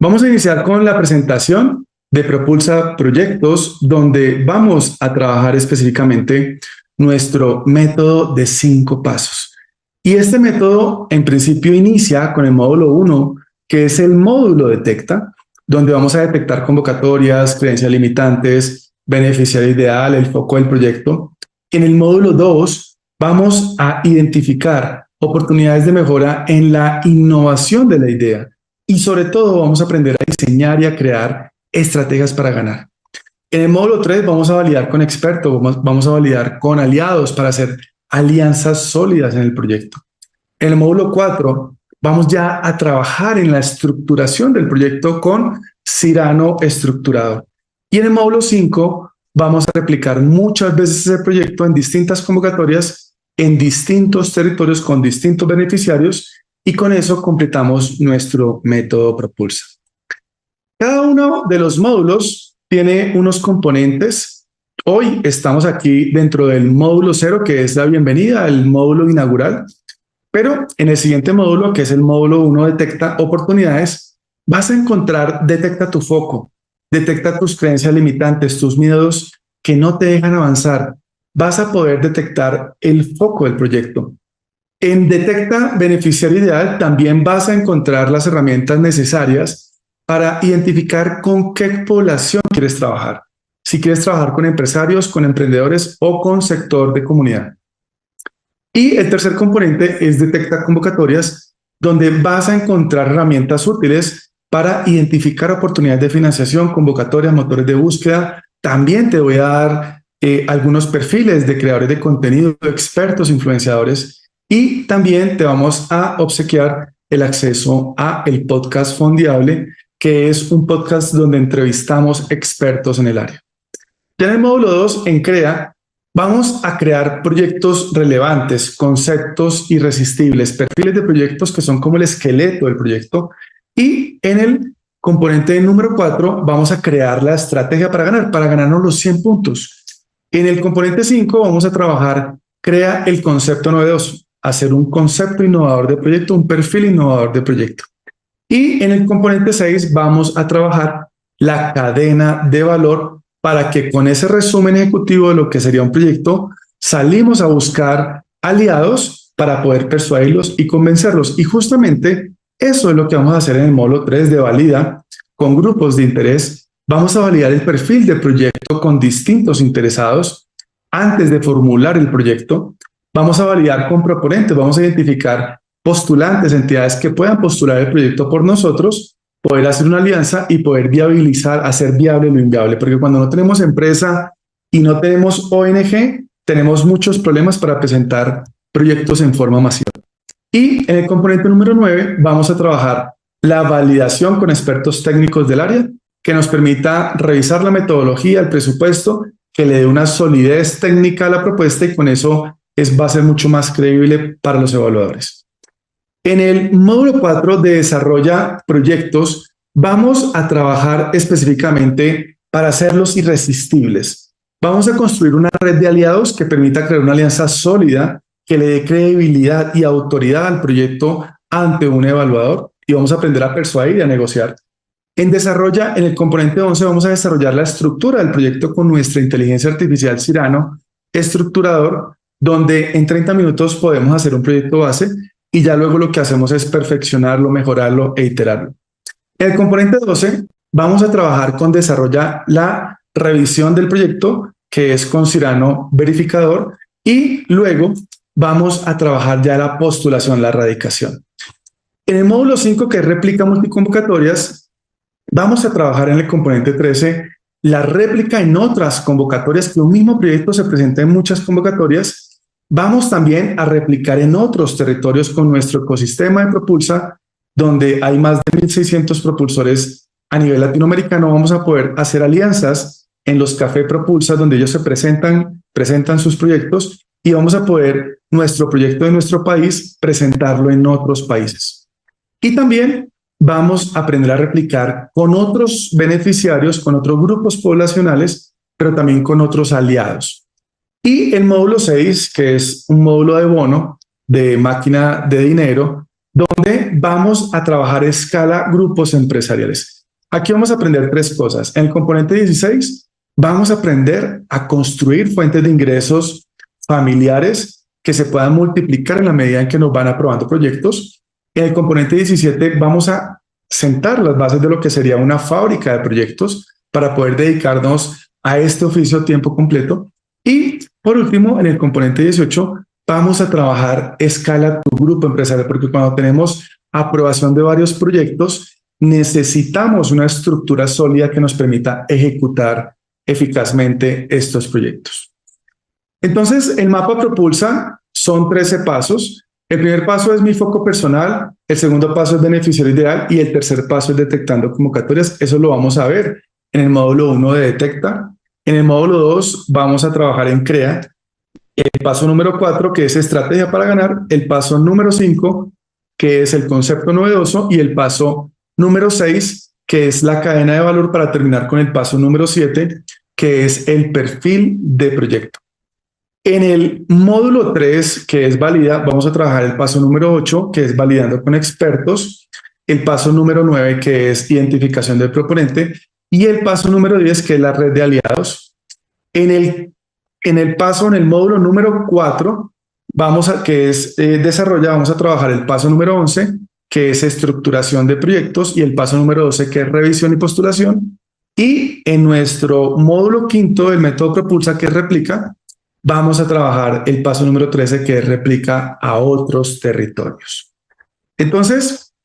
Vamos a iniciar con la presentación de Propulsa Proyectos, donde vamos a trabajar específicamente nuestro método de 5 pasos. Y este método en principio inicia con el módulo 1, que es el módulo Detecta, donde vamos a detectar convocatorias, creencias limitantes, beneficiario ideal, el foco del proyecto. En el módulo 2 vamos a identificar oportunidades de mejora en la innovación de la idea y sobre todo vamos a aprender a diseñar y a crear estrategias para ganar. En el módulo 3 vamos a validar con expertos, vamos a validar con aliados para hacer alianzas sólidas en el proyecto. En el módulo 4 vamos ya a trabajar en la estructuración del proyecto con Cyrano Estructurador. Y en el módulo 5 vamos a replicar muchas veces ese proyecto en distintas convocatorias, en distintos territorios con distintos beneficiarios, y con eso completamos nuestro método Propulsa. Cada uno de los módulos tiene unos componentes. Hoy estamos aquí dentro del módulo 0, que es la bienvenida, el módulo inaugural. Pero en el siguiente módulo, que es el módulo 1, Detecta Oportunidades, vas a encontrar Detecta tu foco, detecta tus creencias limitantes, tus miedos que no te dejan avanzar. Vas a poder detectar el foco del proyecto. En Detecta Beneficiario Ideal también vas a encontrar las herramientas necesarias para identificar con qué población quieres trabajar. Si quieres trabajar con empresarios, con emprendedores o con sector de comunidad. Y el tercer componente es Detecta Convocatorias, donde vas a encontrar herramientas útiles para identificar oportunidades de financiación, convocatorias, motores de búsqueda. También te voy a dar algunos perfiles de creadores de contenido, expertos, influenciadores, y también te vamos a obsequiar el acceso a el podcast Fondeable, que es un podcast donde entrevistamos expertos en el área. Ya en el módulo 2, en CREA, vamos a crear proyectos relevantes, conceptos irresistibles, perfiles de proyectos que son como el esqueleto del proyecto. Y en el componente número 4 vamos a crear la estrategia para ganarnos los 100 puntos. En el componente 5 vamos a trabajar, crea el concepto novedoso, hacer un concepto innovador de proyecto, un perfil innovador de proyecto. Y en el componente 6 vamos a trabajar la cadena de valor para que con ese resumen ejecutivo de lo que sería un proyecto, salimos a buscar aliados para poder persuadirlos y convencerlos. Y justamente eso es lo que vamos a hacer en el módulo 3 de valida con grupos de interés. Vamos a validar el perfil de proyecto con distintos interesados antes de formular el proyecto. Vamos a validar con proponentes, vamos a identificar postulantes, entidades que puedan postular el proyecto por nosotros, poder hacer una alianza y poder viabilizar, hacer viable lo inviable, porque cuando no tenemos empresa y no tenemos ONG, tenemos muchos problemas para presentar proyectos en forma masiva. Y en el componente número 9 vamos a trabajar la validación con expertos técnicos del área, que nos permita revisar la metodología, el presupuesto, que le dé una solidez técnica a la propuesta y con eso va a ser mucho más creíble para los evaluadores. En el módulo 4 de desarrolla proyectos, vamos a trabajar específicamente para hacerlos irresistibles. Vamos a construir una red de aliados que permita crear una alianza sólida que le dé credibilidad y autoridad al proyecto ante un evaluador y vamos a aprender a persuadir y a negociar. En el componente 11, vamos a desarrollar la estructura del proyecto con nuestra inteligencia artificial Cyrano Estructurador, donde en 30 minutos podemos hacer un proyecto base y ya luego lo que hacemos es perfeccionarlo, mejorarlo e iterarlo. En el componente 12 vamos a trabajar con desarrollar la revisión del proyecto, que es con Cyrano Verificador, y luego vamos a trabajar ya la postulación, la radicación. En el módulo 5, que es réplica multiconvocatorias, vamos a trabajar en el componente 13 la réplica en otras convocatorias, que un mismo proyecto se presenta en muchas convocatorias. Vamos también a replicar en otros territorios con nuestro ecosistema de Propulsa, donde hay más de 1.600 propulsores a nivel latinoamericano. Vamos a poder hacer alianzas en los Café Propulsa, donde ellos se presentan sus proyectos y vamos a poder nuestro proyecto de nuestro país presentarlo en otros países. Y también vamos a aprender a replicar con otros beneficiarios, con otros grupos poblacionales, pero también con otros aliados. Y el módulo 6, que es un módulo de bono de máquina de dinero, donde vamos a trabajar a escala grupos empresariales. Aquí vamos a aprender tres cosas. En el componente 16 vamos a aprender a construir fuentes de ingresos familiares que se puedan multiplicar en la medida en que nos van aprobando proyectos. En el componente 17 vamos a sentar las bases de lo que sería una fábrica de proyectos para poder dedicarnos a este oficio a tiempo completo. Y por último, en el componente 18 vamos a trabajar escala tu grupo empresarial, porque cuando tenemos aprobación de varios proyectos, necesitamos una estructura sólida que nos permita ejecutar eficazmente estos proyectos. Entonces, el mapa Propulsa son 13 pasos. El primer paso es mi foco personal, el segundo paso es beneficiario ideal y el tercer paso es detectando convocatorias. Eso lo vamos a ver en el módulo 1 de Detecta. En el módulo 2 vamos a trabajar en CREA. El paso número 4, que es estrategia para ganar. El paso número 5, que es el concepto novedoso. Y el paso número 6, que es la cadena de valor, para terminar con el paso número 7, que es el perfil de proyecto. En el módulo 3, que es valida, vamos a trabajar el paso número 8, que es validando con expertos, el paso número 9, que es identificación del proponente, y el paso número 10, que es la red de aliados. En el módulo número 4, que es desarrollar, vamos a trabajar el paso número 11, que es estructuración de proyectos, y el paso número 12, que es revisión y postulación. Y en nuestro módulo 5 del método Propulsa, que es réplica, vamos a trabajar el paso número 13, que es réplica a otros territorios. Entonces,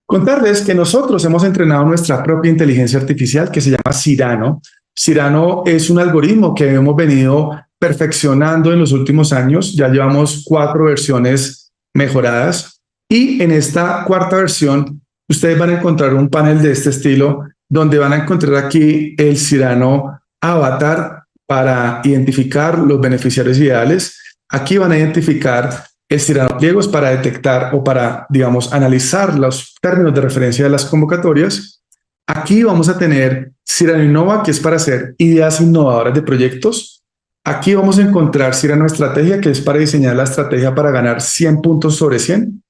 contarles que nosotros hemos entrenado nuestra propia inteligencia artificial que se llama Cyrano. Cyrano es un algoritmo que hemos venido perfeccionando en los últimos años. Ya llevamos 4 versiones mejoradas y en esta cuarta versión ustedes van a encontrar un panel de este estilo donde van a encontrar aquí el Cyrano Avatar para identificar los beneficiarios ideales. Aquí van a identificar el Cyrano Pliegos para detectar o para, digamos, analizar los términos de referencia de las convocatorias. Aquí vamos a tener Cyrano Innova, que es para hacer ideas innovadoras de proyectos. Aquí vamos a encontrar Cyrano Estrategia, que es para diseñar la estrategia para ganar 100 puntos sobre 100.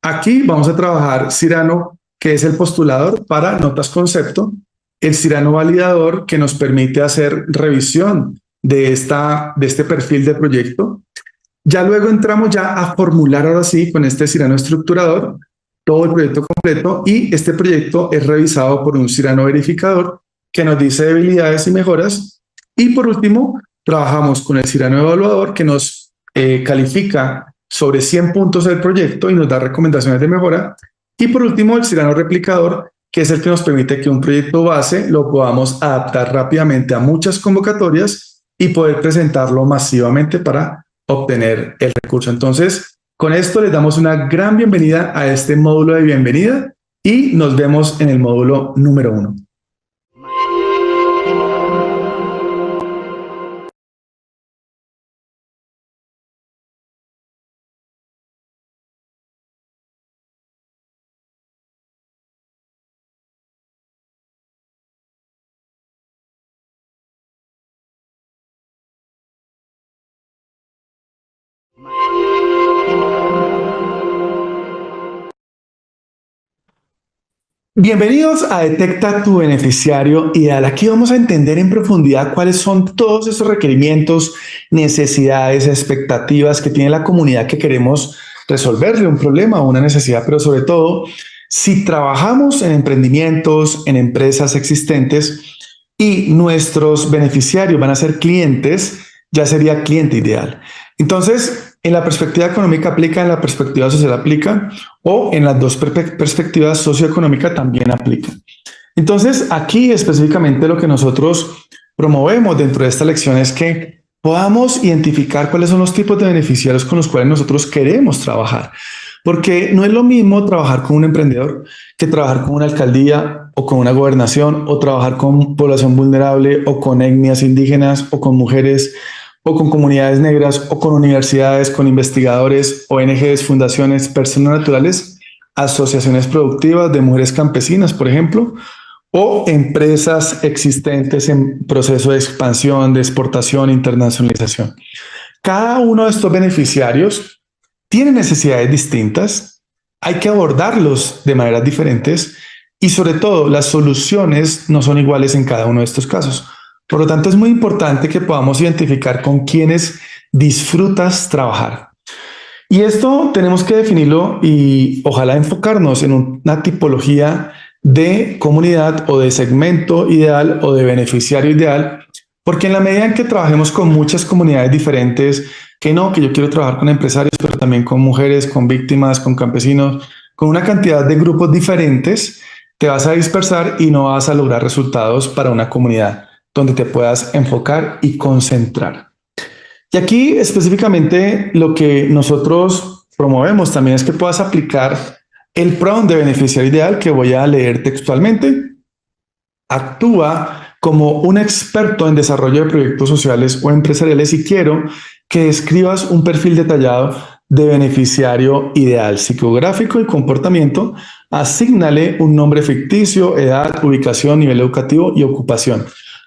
Aquí vamos a trabajar Cyrano, que es el postulador para notas concepto. El Cyrano Validador, que nos permite hacer revisión de este perfil de proyecto. Ya luego entramos ya a formular ahora sí con este Cyrano Estructurador todo el proyecto completo, y este proyecto es revisado por un Cyrano Verificador que nos dice debilidades y mejoras. Y por último, trabajamos con el Cyrano Evaluador, que nos califica sobre 100 puntos del proyecto y nos da recomendaciones de mejora. Y por último, el Cyrano Replicador, que es el que nos permite que un proyecto base lo podamos adaptar rápidamente a muchas convocatorias y poder presentarlo masivamente para obtener el recurso. Entonces, con esto les damos una gran bienvenida a este módulo de bienvenida y nos vemos en el módulo número 1. Bienvenidos a Detecta tu beneficiario ideal. Aquí vamos a entender en profundidad cuáles son todos esos requerimientos, necesidades, expectativas que tiene la comunidad que queremos resolverle un problema o una necesidad, pero sobre todo, si trabajamos en emprendimientos, en empresas existentes y nuestros beneficiarios van a ser clientes, ya sería cliente ideal. Entonces, en la perspectiva económica aplica, en la perspectiva social aplica, o en las dos perspectivas socioeconómicas también aplica. Entonces, aquí específicamente lo que nosotros promovemos dentro de esta lección es que podamos identificar cuáles son los tipos de beneficiarios con los cuales nosotros queremos trabajar. Porque no es lo mismo trabajar con un emprendedor que trabajar con una alcaldía o con una gobernación, o trabajar con población vulnerable o con etnias indígenas o con mujeres o con comunidades negras o con universidades, con investigadores, ONGs, fundaciones, personas naturales, asociaciones productivas de mujeres campesinas, por ejemplo, o empresas existentes en proceso de expansión, de exportación, internacionalización. Cada uno de estos beneficiarios tiene necesidades distintas, hay que abordarlos de maneras diferentes y sobre todo las soluciones no son iguales en cada uno de estos casos. Por lo tanto, es muy importante que podamos identificar con quienes disfrutas trabajar. Y esto tenemos que definirlo y ojalá enfocarnos en una tipología de comunidad o de segmento ideal o de beneficiario ideal, porque en la medida en que trabajemos con muchas comunidades diferentes, que no, que yo quiero trabajar con empresarios, pero también con mujeres, con víctimas, con campesinos, con una cantidad de grupos diferentes, te vas a dispersar y no vas a lograr resultados para una comunidad donde te puedas enfocar y concentrar. Y aquí específicamente lo que nosotros promovemos también es que puedas aplicar el prompt de beneficiario ideal que voy a leer textualmente. Actúa como un experto en desarrollo de proyectos sociales o empresariales y quiero que escribas un perfil detallado de beneficiario ideal, psicográfico y comportamiento. Asígnale un nombre ficticio, edad, ubicación, nivel educativo y ocupación.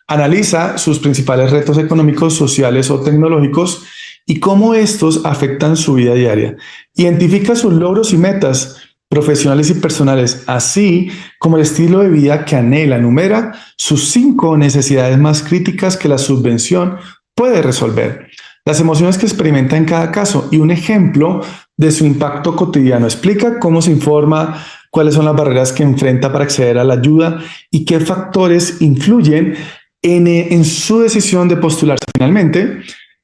Analiza sus principales retos económicos, sociales o tecnológicos y cómo estos afectan su vida diaria. Identifica sus logros y metas profesionales y personales, así como el estilo de vida que anhela. Enumera sus 5 necesidades más críticas que la subvención puede resolver, las emociones que experimenta en cada caso y un ejemplo de su impacto cotidiano. Explica cómo se informa, cuáles son las barreras que enfrenta para acceder a la ayuda y qué factores influyen en su decisión de postularse. Finalmente,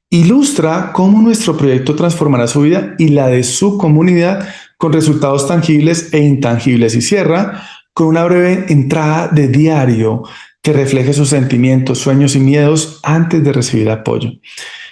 ilustra cómo nuestro proyecto transformará su vida y la de su comunidad con resultados tangibles e intangibles y cierra con una breve entrada de diario que refleje sus sentimientos, sueños y miedos antes de recibir apoyo.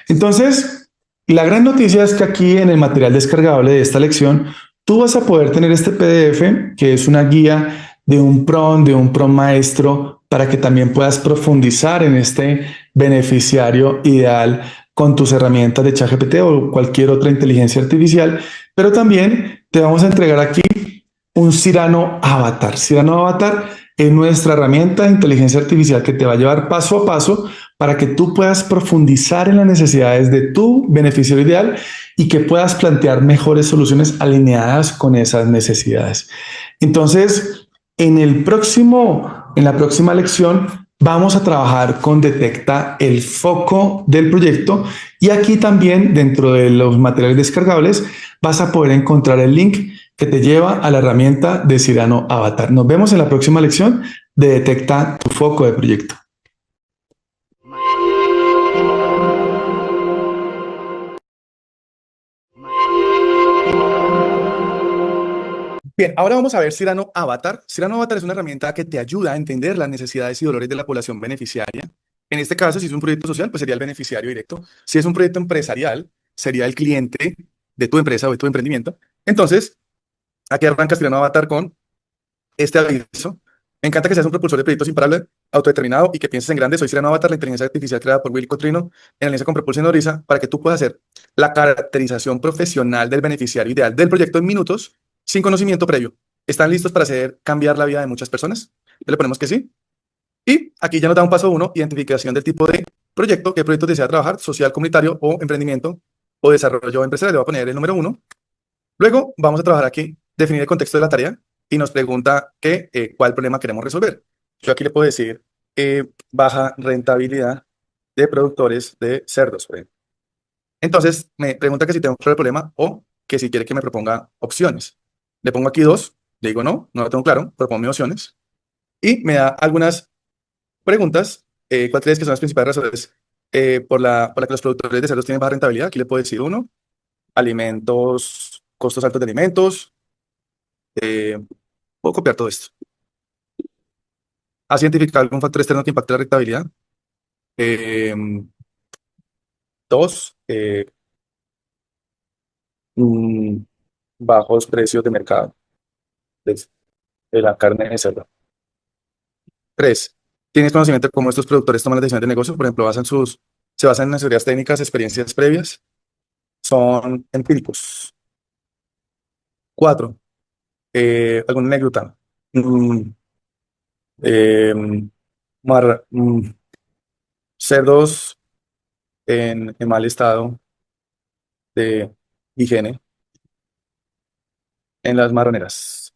Entonces, la gran noticia es que aquí en el material descargable de esta lección, tú vas a poder tener este PDF, que es una guía de un prompt maestro, para que también puedas profundizar en este beneficiario ideal con tus herramientas de ChatGPT o cualquier otra inteligencia artificial, pero también te vamos a entregar aquí un Cyrano Avatar. Cyrano Avatar es nuestra herramienta de inteligencia artificial que te va a llevar paso a paso para que tú puedas profundizar en las necesidades de tu beneficiario ideal y que puedas plantear mejores soluciones alineadas con esas necesidades. Entonces, en la próxima lección, vamos a trabajar con Detecta el foco del proyecto y aquí también dentro de los materiales descargables vas a poder encontrar el link que te lleva a la herramienta de Cyrano Avatar. Nos vemos en la próxima lección de Detecta tu foco de proyecto. Bien, ahora vamos a ver Cyrano Avatar. Cyrano Avatar es una herramienta que te ayuda a entender las necesidades y dolores de la población beneficiaria. En este caso, si es un proyecto social, pues sería el beneficiario directo. Si es un proyecto empresarial, sería el cliente de tu empresa o de tu emprendimiento. Entonces, aquí arranca Cyrano Avatar con este aviso. Me encanta que seas un propulsor de proyectos imparable, autodeterminado y que pienses en grande. Soy Cyrano Avatar, la inteligencia artificial creada por Will Cotrino en alianza con Propulsa y Nodriza, para que tú puedas hacer la caracterización profesional del beneficiario ideal del proyecto en minutos, sin conocimiento previo. ¿Están listos para hacer cambiar la vida de muchas personas? Le ponemos que sí. Y aquí ya nos da un paso uno, identificación del tipo de proyecto, qué proyecto desea trabajar, social, comunitario o emprendimiento o desarrollo empresarial. Le voy a poner el número 1. Luego vamos a trabajar aquí, definir el contexto de la tarea y nos pregunta cuál problema queremos resolver. Yo aquí le puedo decir baja rentabilidad de productores de cerdos, por ejemplo. Entonces me pregunta que si tengo claro el problema o que si quiere que me proponga opciones. Le pongo aquí 2, le digo no lo tengo claro, proponme opciones y me da algunas preguntas. ¿Cuál crees que son las principales razones por la que los productores de cerdos tienen baja rentabilidad? Aquí le puedo decir 1, alimentos, costos altos de alimentos. Puedo copiar todo esto. ¿Has identificado algún factor externo que impacte la rentabilidad? Eh, 2, mm, bajos precios de mercado de, de la carne de cerdo. 3, ¿tienes conocimiento de cómo estos productores toman las decisiones de negocio? Por ejemplo, se basan en asesorías técnicas, experiencias previas. Son empíricos. 4, alguna anécdota. Mm, eh, cerdos en mal estado de higiene. en las marroneras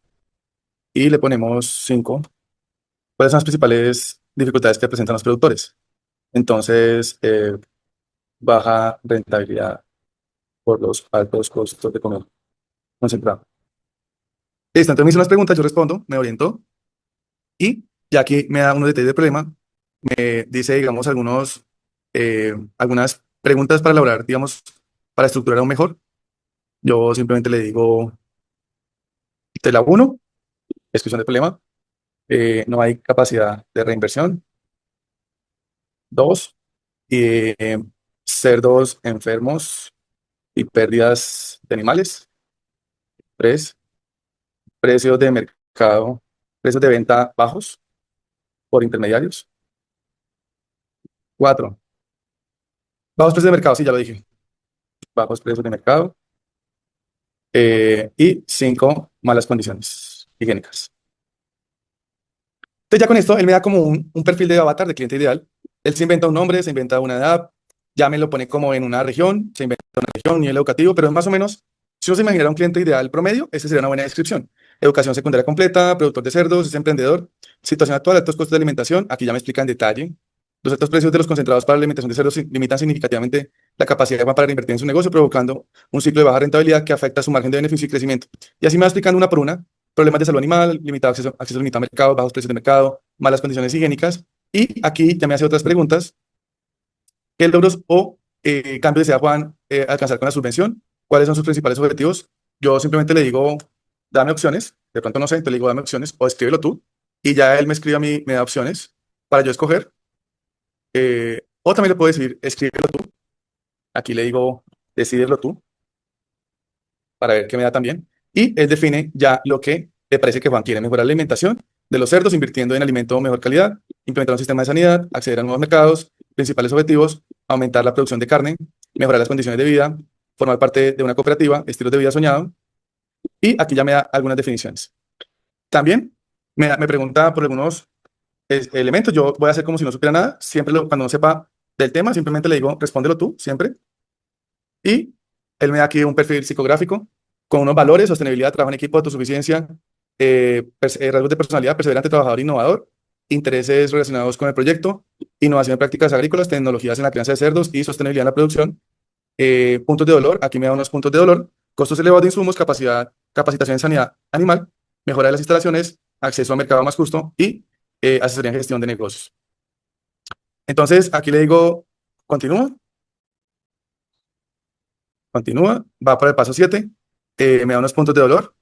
y le ponemos 5. ¿Cuáles son las principales dificultades que presentan los productores? Entonces, baja rentabilidad por los altos costos de comer concentrado. Listo, entonces me hizo unas preguntas, yo respondo, me oriento y ya aquí me da unos detalles del problema, me dice, digamos, algunas preguntas para elaborar, digamos, para estructurar aún mejor. Yo simplemente le digo, te la uno, descripción del problema, no hay capacidad de reinversión. Dos, cerdos enfermos y pérdidas de animales. Tres, precios de mercado, precios de venta bajos por intermediarios. Cuatro, bajos precios de mercado, sí, ya lo dije, bajos precios de mercado. Y cinco, malas condiciones higiénicas. Entonces ya con esto, él me da como un perfil de avatar de cliente ideal. Él se inventa un nombre, se inventa una edad, ya me lo pone como en una región, se inventa una región, nivel educativo, pero más o menos, si uno se imaginara un cliente ideal promedio, esa sería una buena descripción. Educación secundaria completa, productor de cerdos, es emprendedor, situación actual, altos costos de alimentación, aquí ya me explica en detalle. Los altos precios de los concentrados para la alimentación de cerdos limitan significativamente la capacidad de Juan para reinvertir en su negocio, provocando un ciclo de baja rentabilidad que afecta su margen de beneficio y crecimiento. Y así me va explicando una por una problemas de salud animal, limitado acceso limitado al mercado, bajos precios de mercado, malas condiciones higiénicas. Y aquí ya me hace otras preguntas. ¿Qué logros o cambios desea Juan alcanzar con la subvención? ¿Cuáles son sus principales objetivos? Yo simplemente le digo, dame opciones. De pronto no sé, entonces le digo, dame opciones o escríbelo tú. Y ya él me escribe a mí, me da opciones para yo escoger. O también le puedo decir, escríbelo tú. Aquí le digo, decídelo tú para ver qué me da también. Y él define ya lo que le parece que Juan quiere: mejorar la alimentación de los cerdos, invirtiendo en alimento de mejor calidad, implementar un sistema de sanidad, acceder a nuevos mercados, principales objetivos, aumentar la producción de carne, mejorar las condiciones de vida, formar parte de una cooperativa, estilos de vida soñado. Y aquí ya me da algunas definiciones. También me pregunta por algunos elementos. Yo voy a hacer como si no supiera nada. Siempre cuando no sepa del tema, simplemente le digo, respóndelo tú, siempre. Y él me da aquí un perfil psicográfico con unos valores: sostenibilidad, trabajo en equipo, autosuficiencia, rasgos de personalidad, perseverante, trabajador, innovador, intereses relacionados con el proyecto, innovación en prácticas agrícolas, tecnologías en la crianza de cerdos y sostenibilidad en la producción. Puntos de dolor, aquí me da unos puntos de dolor: costos elevados de insumos, capacitación en sanidad animal, mejora de las instalaciones, acceso a mercado más justo y asesoría en gestión de negocios. Entonces, aquí le digo, continúa. Continúa, va para el paso 7, me da unos puntos de dolor,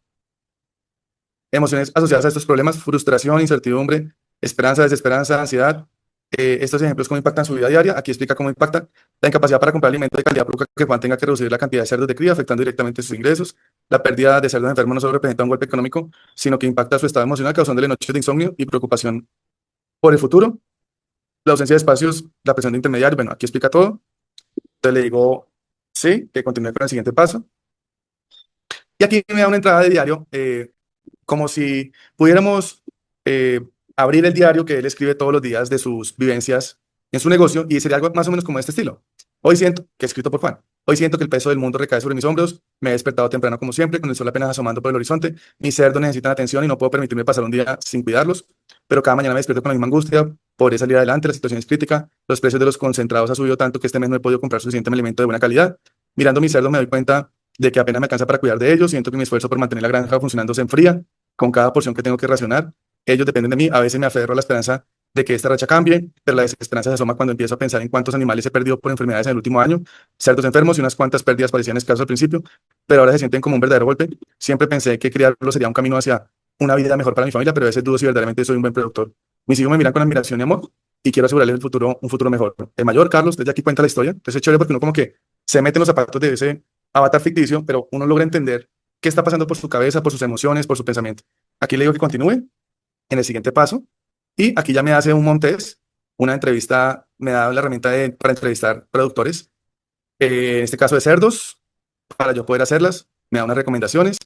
emociones asociadas a estos problemas: frustración, incertidumbre, esperanza, desesperanza, ansiedad. Estos ejemplos cómo impactan su vida diaria. Aquí explica cómo impacta la incapacidad para comprar alimentos de calidad provoca que Juan tenga que reducir la cantidad de cerdos de cría, afectando directamente sus ingresos. La pérdida de cerdos enfermos no solo representa un golpe económico, sino que impacta su estado emocional, causándole noches de insomnio y preocupación por el futuro. La ausencia de espacios, la presión de intermediarios. Bueno, aquí explica todo. Entonces le digo, sí, que continúe con el siguiente paso. Y aquí me da una entrada de diario, como si pudiéramos eh, abrir el diario que él escribe todos los días de sus vivencias en su negocio, y sería algo más o menos como este estilo. Hoy siento, que escrito por Juan, hoy siento que el peso del mundo recae sobre mis hombros, me he despertado temprano como siempre, con el sol apenas asomando por el horizonte, mis cerdos necesitan atención y no puedo permitirme pasar un día sin cuidarlos, pero cada mañana me despierto con la misma angustia, podré salir adelante, la situación es crítica, los precios de los concentrados han subido tanto que este mes no he podido comprar suficiente alimento de buena calidad. Mirando mis cerdos me doy cuenta de que apenas me alcanza para cuidar de ellos, siento que mi esfuerzo por mantener la granja funcionando se enfría con cada porción que tengo que racionar. Ellos dependen de mí, a veces me aferro a la esperanza de que esta racha cambie, pero la desesperanza se asoma cuando empiezo a pensar en cuántos animales he perdido por enfermedades en el último año, cerdos enfermos y unas cuantas pérdidas parecían escasas al principio, pero ahora se sienten como un verdadero golpe. Siempre pensé que criarlo sería un camino hacia una vida mejor para mi familia, pero a veces dudo si verdaderamente soy un buen productor. Mis hijos me miran con admiración y amor y quiero asegurarles un futuro mejor. El mayor, Carlos, desde aquí cuenta la historia. Entonces es chévere porque uno como que se mete en los zapatos de ese avatar ficticio, pero uno logra entender qué está pasando por su cabeza, por sus emociones, por su pensamiento. Aquí le digo que continúe en el siguiente paso y aquí ya me hace un Montés, una entrevista, me da la herramienta para entrevistar productores, en este caso de cerdos, para yo poder hacerlas, me da unas recomendaciones: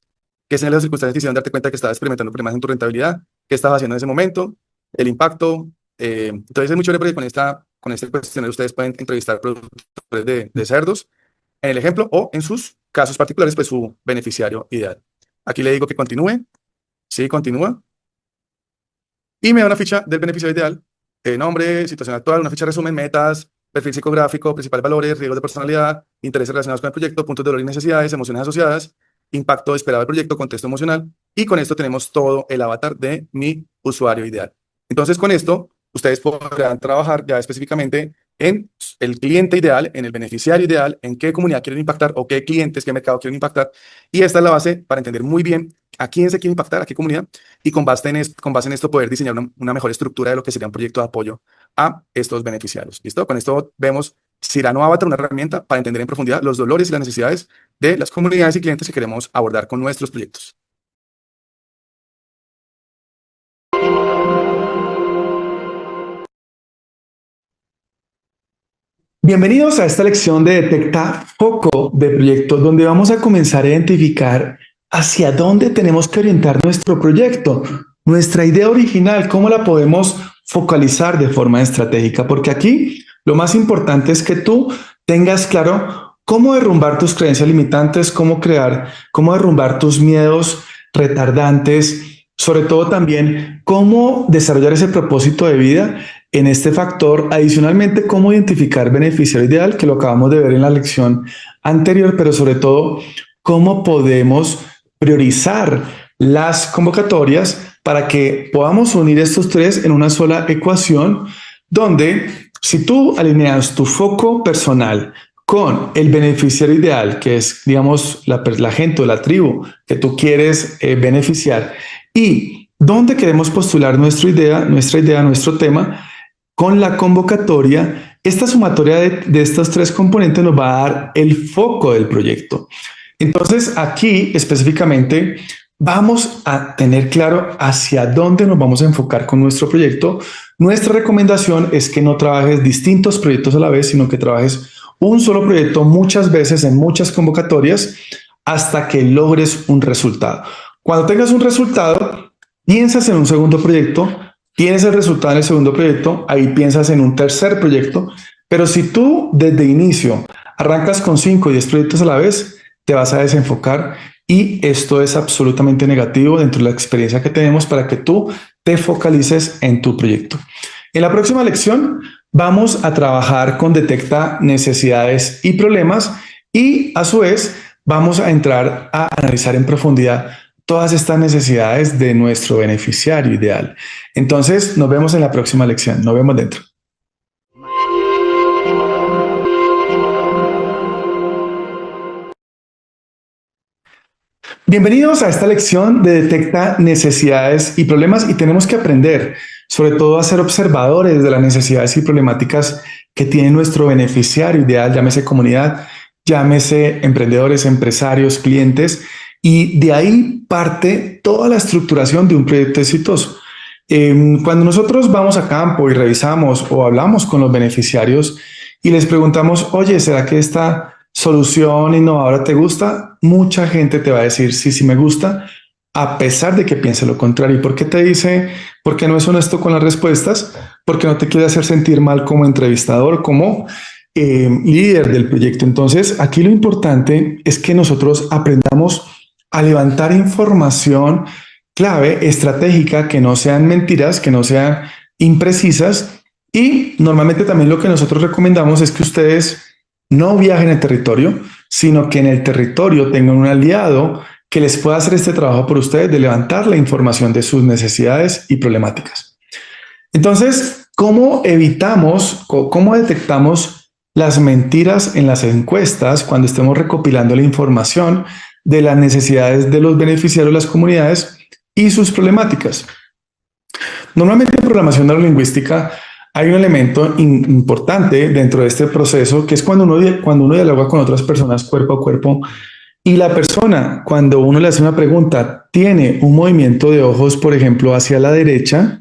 qué señales o circunstancias te hicieron darte cuenta que estabas experimentando problemas en tu rentabilidad, qué estabas haciendo en ese momento, el impacto. Entonces es muy chévere porque con este cuestionario ustedes pueden entrevistar productores de cerdos en el ejemplo o en sus casos particulares, pues su beneficiario ideal. Aquí le digo que continúe. Sí, continúa. Y me da una ficha del beneficiario ideal. Nombre, situación actual, una ficha de resumen, metas, perfil psicográfico, principales valores, riesgos de personalidad, intereses relacionados con el proyecto, puntos de dolor y necesidades, emociones asociadas, impacto esperado del proyecto, contexto emocional. Y con esto tenemos todo el avatar de mi usuario ideal. Entonces, con esto, ustedes podrán trabajar ya específicamente en el cliente ideal, en el beneficiario ideal, en qué comunidad quieren impactar o qué clientes, qué mercado quieren impactar. Y esta es la base para entender muy bien a quién se quiere impactar, a qué comunidad, y con base en esto poder diseñar una mejor estructura de lo que sería un proyecto de apoyo a estos beneficiarios. ¿Listo? Con esto vemos Cyrano Avatar, una herramienta para entender en profundidad los dolores y las necesidades de las comunidades y clientes que queremos abordar con nuestros proyectos. Bienvenidos a esta lección de Detecta Foco de Proyecto, donde vamos a comenzar a identificar hacia dónde tenemos que orientar nuestro proyecto, nuestra idea original, cómo la podemos focalizar de forma estratégica, porque aquí lo más importante es que tú tengas claro cómo derrumbar tus creencias limitantes, cómo derrumbar tus miedos retardantes, sobre todo también cómo desarrollar ese propósito de vida en este factor. Adicionalmente, cómo identificar beneficiario ideal, que lo acabamos de ver en la lección anterior, pero sobre todo, cómo podemos priorizar las convocatorias para que podamos unir estos tres en una sola ecuación, donde si tú alineas tu foco personal con el beneficiario ideal, que es, digamos, la gente o la tribu que tú quieres beneficiar, y dónde queremos postular nuestra idea, nuestro tema, con la convocatoria, esta sumatoria de estos tres componentes nos va a dar el foco del proyecto. Entonces, aquí específicamente vamos a tener claro hacia dónde nos vamos a enfocar con nuestro proyecto. Nuestra recomendación es que no trabajes distintos proyectos a la vez, sino que trabajes un solo proyecto muchas veces en muchas convocatorias hasta que logres un resultado. Cuando tengas un resultado, piensas en un segundo proyecto, tienes el resultado en el segundo proyecto, ahí piensas en un tercer proyecto, pero si tú desde inicio arrancas con 5 o 10 proyectos a la vez, te vas a desenfocar y esto es absolutamente negativo dentro de la experiencia que tenemos para que tú te focalices en tu proyecto. En la próxima lección vamos a trabajar con Detecta necesidades y problemas y a su vez vamos a entrar a analizar en profundidad todas estas necesidades de nuestro beneficiario ideal. Entonces, nos vemos en la próxima lección. Nos vemos dentro. Bienvenidos a esta lección de Detecta necesidades y problemas, y tenemos que aprender sobre todo a ser observadores de las necesidades y problemáticas que tiene nuestro beneficiario ideal, llámese comunidad, llámese emprendedores, empresarios, clientes, y de ahí parte toda la estructuración de un proyecto exitoso. Cuando nosotros vamos a campo y revisamos o hablamos con los beneficiarios y les preguntamos, oye, ¿será que esta solución innovadora te gusta? Mucha gente te va a decir, sí, sí me gusta, a pesar de que piense lo contrario. ¿Y por qué te dice? Porque no es honesto con las respuestas, porque no te quiere hacer sentir mal como entrevistador, como líder del proyecto. Entonces, aquí lo importante es que nosotros aprendamos a levantar información clave, estratégica, que no sean mentiras, que no sean imprecisas. Y normalmente también lo que nosotros recomendamos es que ustedes no viajen el territorio, sino que en el territorio tengan un aliado que les pueda hacer este trabajo por ustedes de levantar la información de sus necesidades y problemáticas. Entonces, ¿cómo evitamos o cómo detectamos las mentiras en las encuestas cuando estemos recopilando la información de las necesidades de los beneficiarios de las comunidades y sus problemáticas? Normalmente en programación neurolingüística hay un elemento importante dentro de este proceso, que es cuando uno dialoga con otras personas cuerpo a cuerpo, y la persona, cuando uno le hace una pregunta, tiene un movimiento de ojos, por ejemplo, hacia la derecha.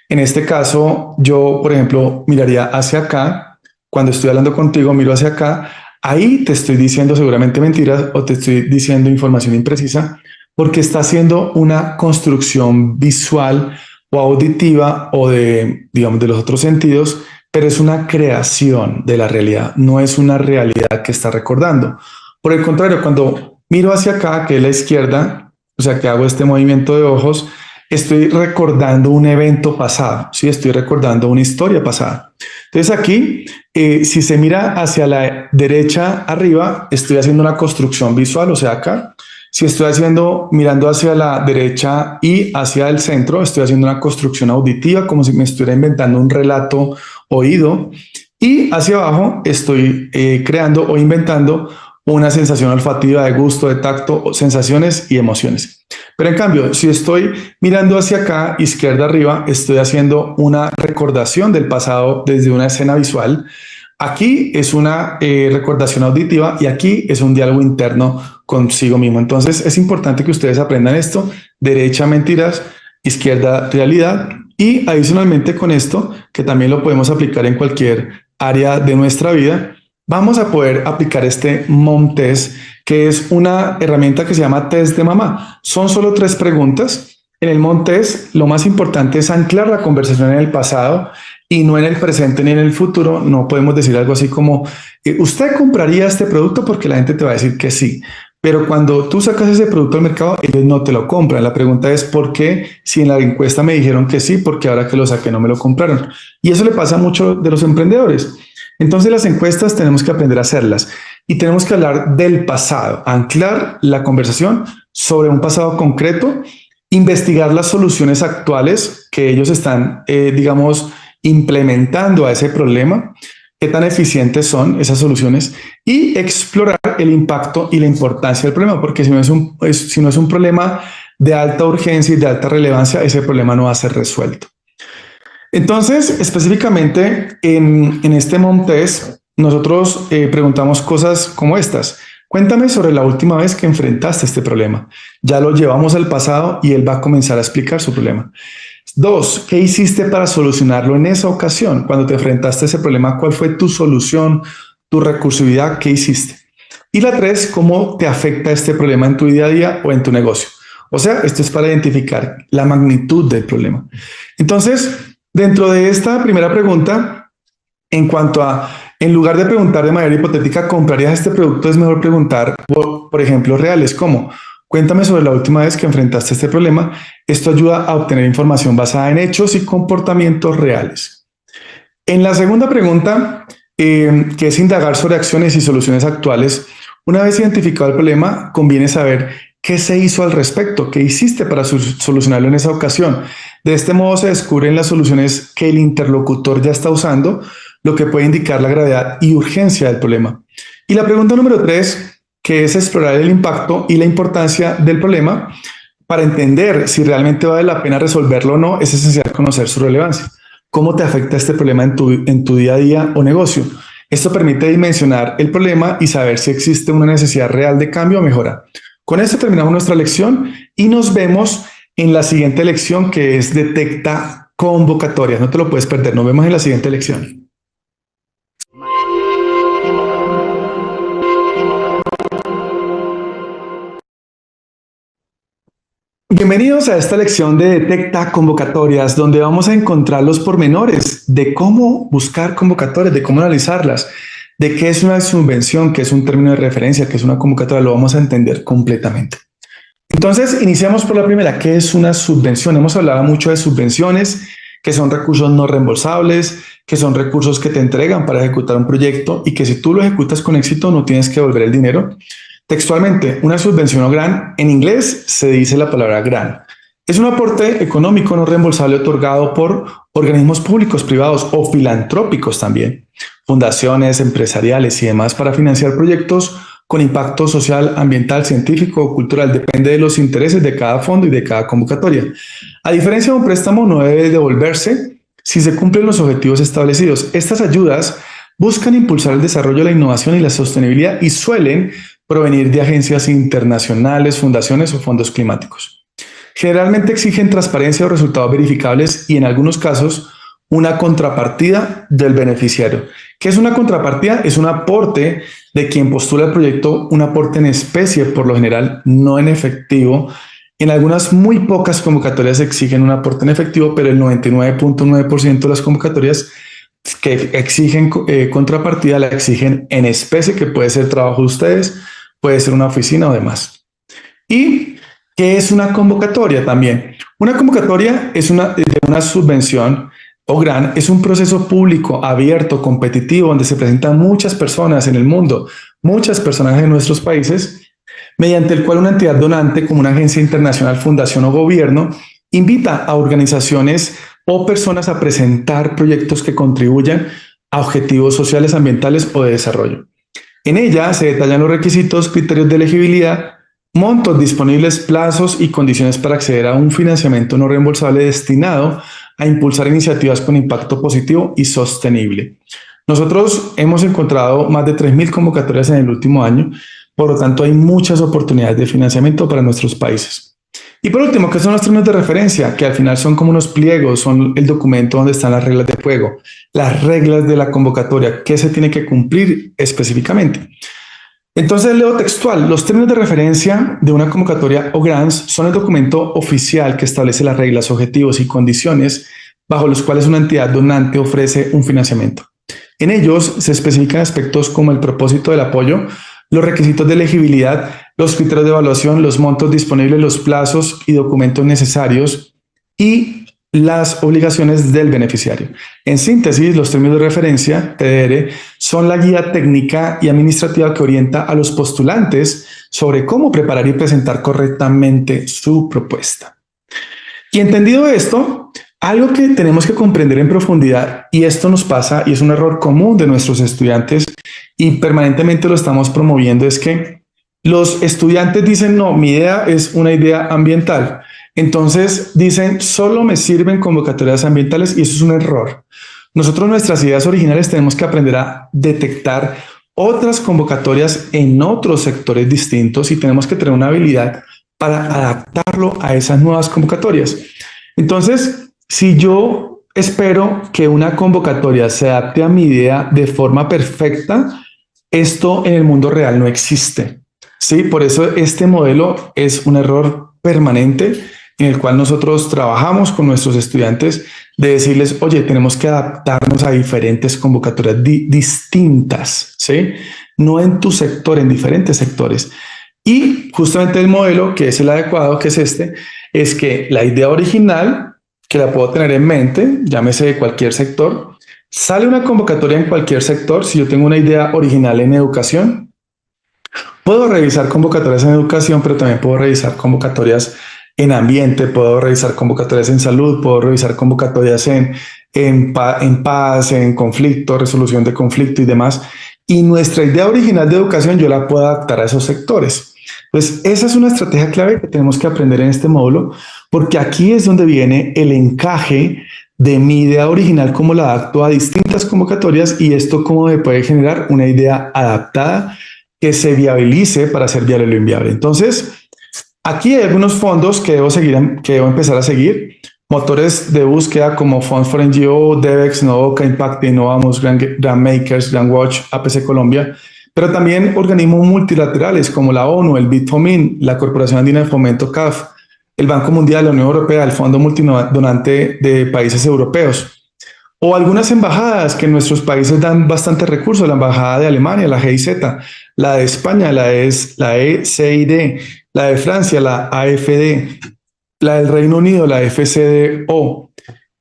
En este caso, yo, por ejemplo, miraría hacia acá. Cuando estoy hablando contigo, miro hacia acá. Ahí te estoy diciendo seguramente mentiras o te estoy diciendo información imprecisa, porque está haciendo una construcción visual o auditiva o de, digamos, de los otros sentidos, pero es una creación de la realidad, no es una realidad que está recordando. Por el contrario, cuando miro hacia acá, que es la izquierda, o sea, que hago este movimiento de ojos, estoy recordando un evento pasado, ¿sí? Estoy recordando una historia pasada. Entonces aquí, si se mira hacia la derecha arriba, estoy haciendo una construcción visual, o sea, acá. Si estoy mirando hacia la derecha y hacia el centro, estoy haciendo una construcción auditiva, como si me estuviera inventando un relato oído. Y hacia abajo estoy creando o inventando una sensación olfativa de gusto, de tacto, sensaciones y emociones. Pero en cambio, si estoy mirando hacia acá, izquierda arriba, estoy haciendo una recordación del pasado desde una escena visual. Aquí es una recordación auditiva y aquí es un diálogo interno consigo mismo. Entonces es importante que ustedes aprendan esto: derecha mentiras, izquierda realidad. Y adicionalmente con esto, que también lo podemos aplicar en cualquier área de nuestra vida, vamos a poder aplicar este Mom Test, que es una herramienta que se llama Test de Mamá. Son solo 3 preguntas. En el Mom Test, lo más importante es anclar la conversación en el pasado y no en el presente ni en el futuro. No podemos decir algo así como, usted compraría este producto, porque la gente te va a decir que sí. Pero cuando tú sacas ese producto al mercado, ellos no te lo compran. La pregunta es, ¿por qué? Si en la encuesta me dijeron que sí, porque ahora que lo saqué no me lo compraron. Y eso le pasa a muchos de los emprendedores. Entonces las encuestas tenemos que aprender a hacerlas y tenemos que hablar del pasado, anclar la conversación sobre un pasado concreto, investigar las soluciones actuales que ellos están, digamos, implementando a ese problema, qué tan eficientes son esas soluciones, y explorar el impacto y la importancia del problema, porque si no es un problema de alta urgencia y de alta relevancia, ese problema no va a ser resuelto. Entonces, específicamente en este Mom Test, nosotros preguntamos cosas como estas. Cuéntame sobre la última vez que enfrentaste este problema. Ya lo llevamos al pasado y él va a comenzar a explicar su problema. 2, ¿qué hiciste para solucionarlo en esa ocasión? Cuando te enfrentaste a ese problema, ¿cuál fue tu solución, tu recursividad? ¿Qué hiciste? Y la 3, ¿cómo te afecta este problema en tu día a día o en tu negocio? O sea, esto es para identificar la magnitud del problema. Entonces, dentro de esta primera pregunta, en cuanto a, en lugar de preguntar de manera hipotética, ¿comprarías este producto?, es mejor preguntar por ejemplos reales, como, cuéntame sobre la última vez que enfrentaste este problema. Esto ayuda a obtener información basada en hechos y comportamientos reales. En la segunda pregunta, que es indagar sobre acciones y soluciones actuales, una vez identificado el problema, conviene saber qué se hizo al respecto, qué hiciste para solucionarlo en esa ocasión. De este modo se descubren las soluciones que el interlocutor ya está usando, lo que puede indicar la gravedad y urgencia del problema. Y la pregunta número 3, que es explorar el impacto y la importancia del problema. Para entender si realmente vale la pena resolverlo o no, es esencial conocer su relevancia. ¿Cómo te afecta este problema en tu día a día o negocio? Esto permite dimensionar el problema y saber si existe una necesidad real de cambio o mejora. Con esto terminamos nuestra lección y nos vemos en la siguiente lección, que es Detecta Convocatorias. No te lo puedes perder. Nos vemos en la siguiente lección. Bienvenidos a esta lección de Detecta Convocatorias, donde vamos a encontrar los pormenores de cómo buscar convocatorias, de cómo analizarlas, de qué es una subvención, qué es un término de referencia, qué es una convocatoria. Lo vamos a entender completamente. Entonces, iniciamos por la primera. ¿Qué es una subvención? Hemos hablado mucho de subvenciones, que son recursos no reembolsables, que son recursos que te entregan para ejecutar un proyecto y que si tú lo ejecutas con éxito no tienes que devolver el dinero. Textualmente, una subvención o grant, en inglés se dice la palabra grant. Es un aporte económico no reembolsable otorgado por organismos públicos, privados o filantrópicos también, fundaciones empresariales y demás, para financiar proyectos con impacto social, ambiental, científico o cultural. Depende de los intereses de cada fondo y de cada convocatoria. A diferencia de un préstamo, no debe devolverse si se cumplen los objetivos establecidos. Estas ayudas buscan impulsar el desarrollo, la innovación y la sostenibilidad y suelen provenir de agencias internacionales, fundaciones o fondos climáticos. Generalmente exigen transparencia o resultados verificables y en algunos casos una contrapartida del beneficiario. ¿Qué es una contrapartida? Es un aporte de quien postula el proyecto, un aporte en especie por lo general, no en efectivo. En algunas muy pocas convocatorias exigen un aporte en efectivo, pero el 99.9% de las convocatorias que exigen contrapartida la exigen en especie, que puede ser trabajo de ustedes, puede ser una oficina o demás. Y ¿Qué es una convocatoria también? Una convocatoria es de una subvención o grant, es un proceso público, abierto, competitivo, donde se presentan muchas personas en el mundo, muchas personas en nuestros países, mediante el cual una entidad donante, como una agencia internacional, fundación o gobierno, invita a organizaciones o personas a presentar proyectos que contribuyan a objetivos sociales, ambientales o de desarrollo. En ella se detallan los requisitos, criterios de elegibilidad, montos disponibles, plazos y condiciones para acceder a un financiamiento no reembolsable destinado a impulsar iniciativas con impacto positivo y sostenible. Nosotros hemos encontrado más de 3.000 convocatorias en el último año, por lo tanto hay muchas oportunidades de financiamiento para nuestros países. Y por último, ¿qué son los términos de referencia? Que al final son como unos pliegos, son el documento donde están las reglas de juego, las reglas de la convocatoria, qué se tiene que cumplir específicamente. Entonces leo textual, los términos de referencia de una convocatoria o grants son el documento oficial que establece las reglas, objetivos y condiciones bajo los cuales una entidad donante ofrece un financiamiento. En ellos se especifican aspectos como el propósito del apoyo, los requisitos de elegibilidad, los criterios de evaluación, los montos disponibles, los plazos y documentos necesarios y las obligaciones del beneficiario. En síntesis, los términos de referencia, TDR, son la guía técnica y administrativa que orienta a los postulantes sobre cómo preparar y presentar correctamente su propuesta. Y entendido esto, algo que tenemos que comprender en profundidad, y esto nos pasa y es un error común de nuestros estudiantes y permanentemente lo estamos promoviendo, es que los estudiantes dicen, no, mi idea es una idea ambiental. Entonces dicen, solo me sirven convocatorias ambientales y eso es un error. Nosotros nuestras ideas originales tenemos que aprender a detectar otras convocatorias en otros sectores distintos y tenemos que tener una habilidad para adaptarlo a esas nuevas convocatorias. Entonces, si yo espero que una convocatoria se adapte a mi idea de forma perfecta, esto en el mundo real no existe. Sí, por eso este modelo es un error permanente en el cual nosotros trabajamos con nuestros estudiantes de decirles, oye, tenemos que adaptarnos a diferentes convocatorias distintas, ¿sí? No en tu sector, en diferentes sectores. Y justamente el modelo que es el adecuado, que es este, es que la idea original, que la puedo tener en mente, llámese de cualquier sector, sale una convocatoria en cualquier sector. Si yo tengo una idea original en educación, puedo revisar convocatorias en educación, pero también puedo revisar convocatorias en ambiente, puedo revisar convocatorias en salud, puedo revisar convocatorias en paz, en conflicto, resolución de conflicto y demás. Y nuestra idea original de educación yo la puedo adaptar a esos sectores. Entonces, esa es una estrategia clave que tenemos que aprender en este módulo, porque aquí es donde viene el encaje de mi idea original, cómo la adapto a distintas convocatorias y esto cómo me puede generar una idea adaptada que se viabilice para hacer viable lo inviable. Entonces, aquí hay algunos fondos que debo empezar a seguir. Motores de búsqueda como Funds for NGO, Devex, Novoca, Impact, Innovamos, Grantmakers, Grantwatch, APC Colombia, pero también organismos multilaterales como la ONU, el BITFOMIN, la Corporación Andina de Fomento CAF, el Banco Mundial, la Unión Europea, el Fondo Multidonante de Países Europeos, o algunas embajadas que en nuestros países dan bastante recursos, la Embajada de Alemania, la GIZ, la de España, la ECID, la de Francia, la AFD, la del Reino Unido, la FCDO,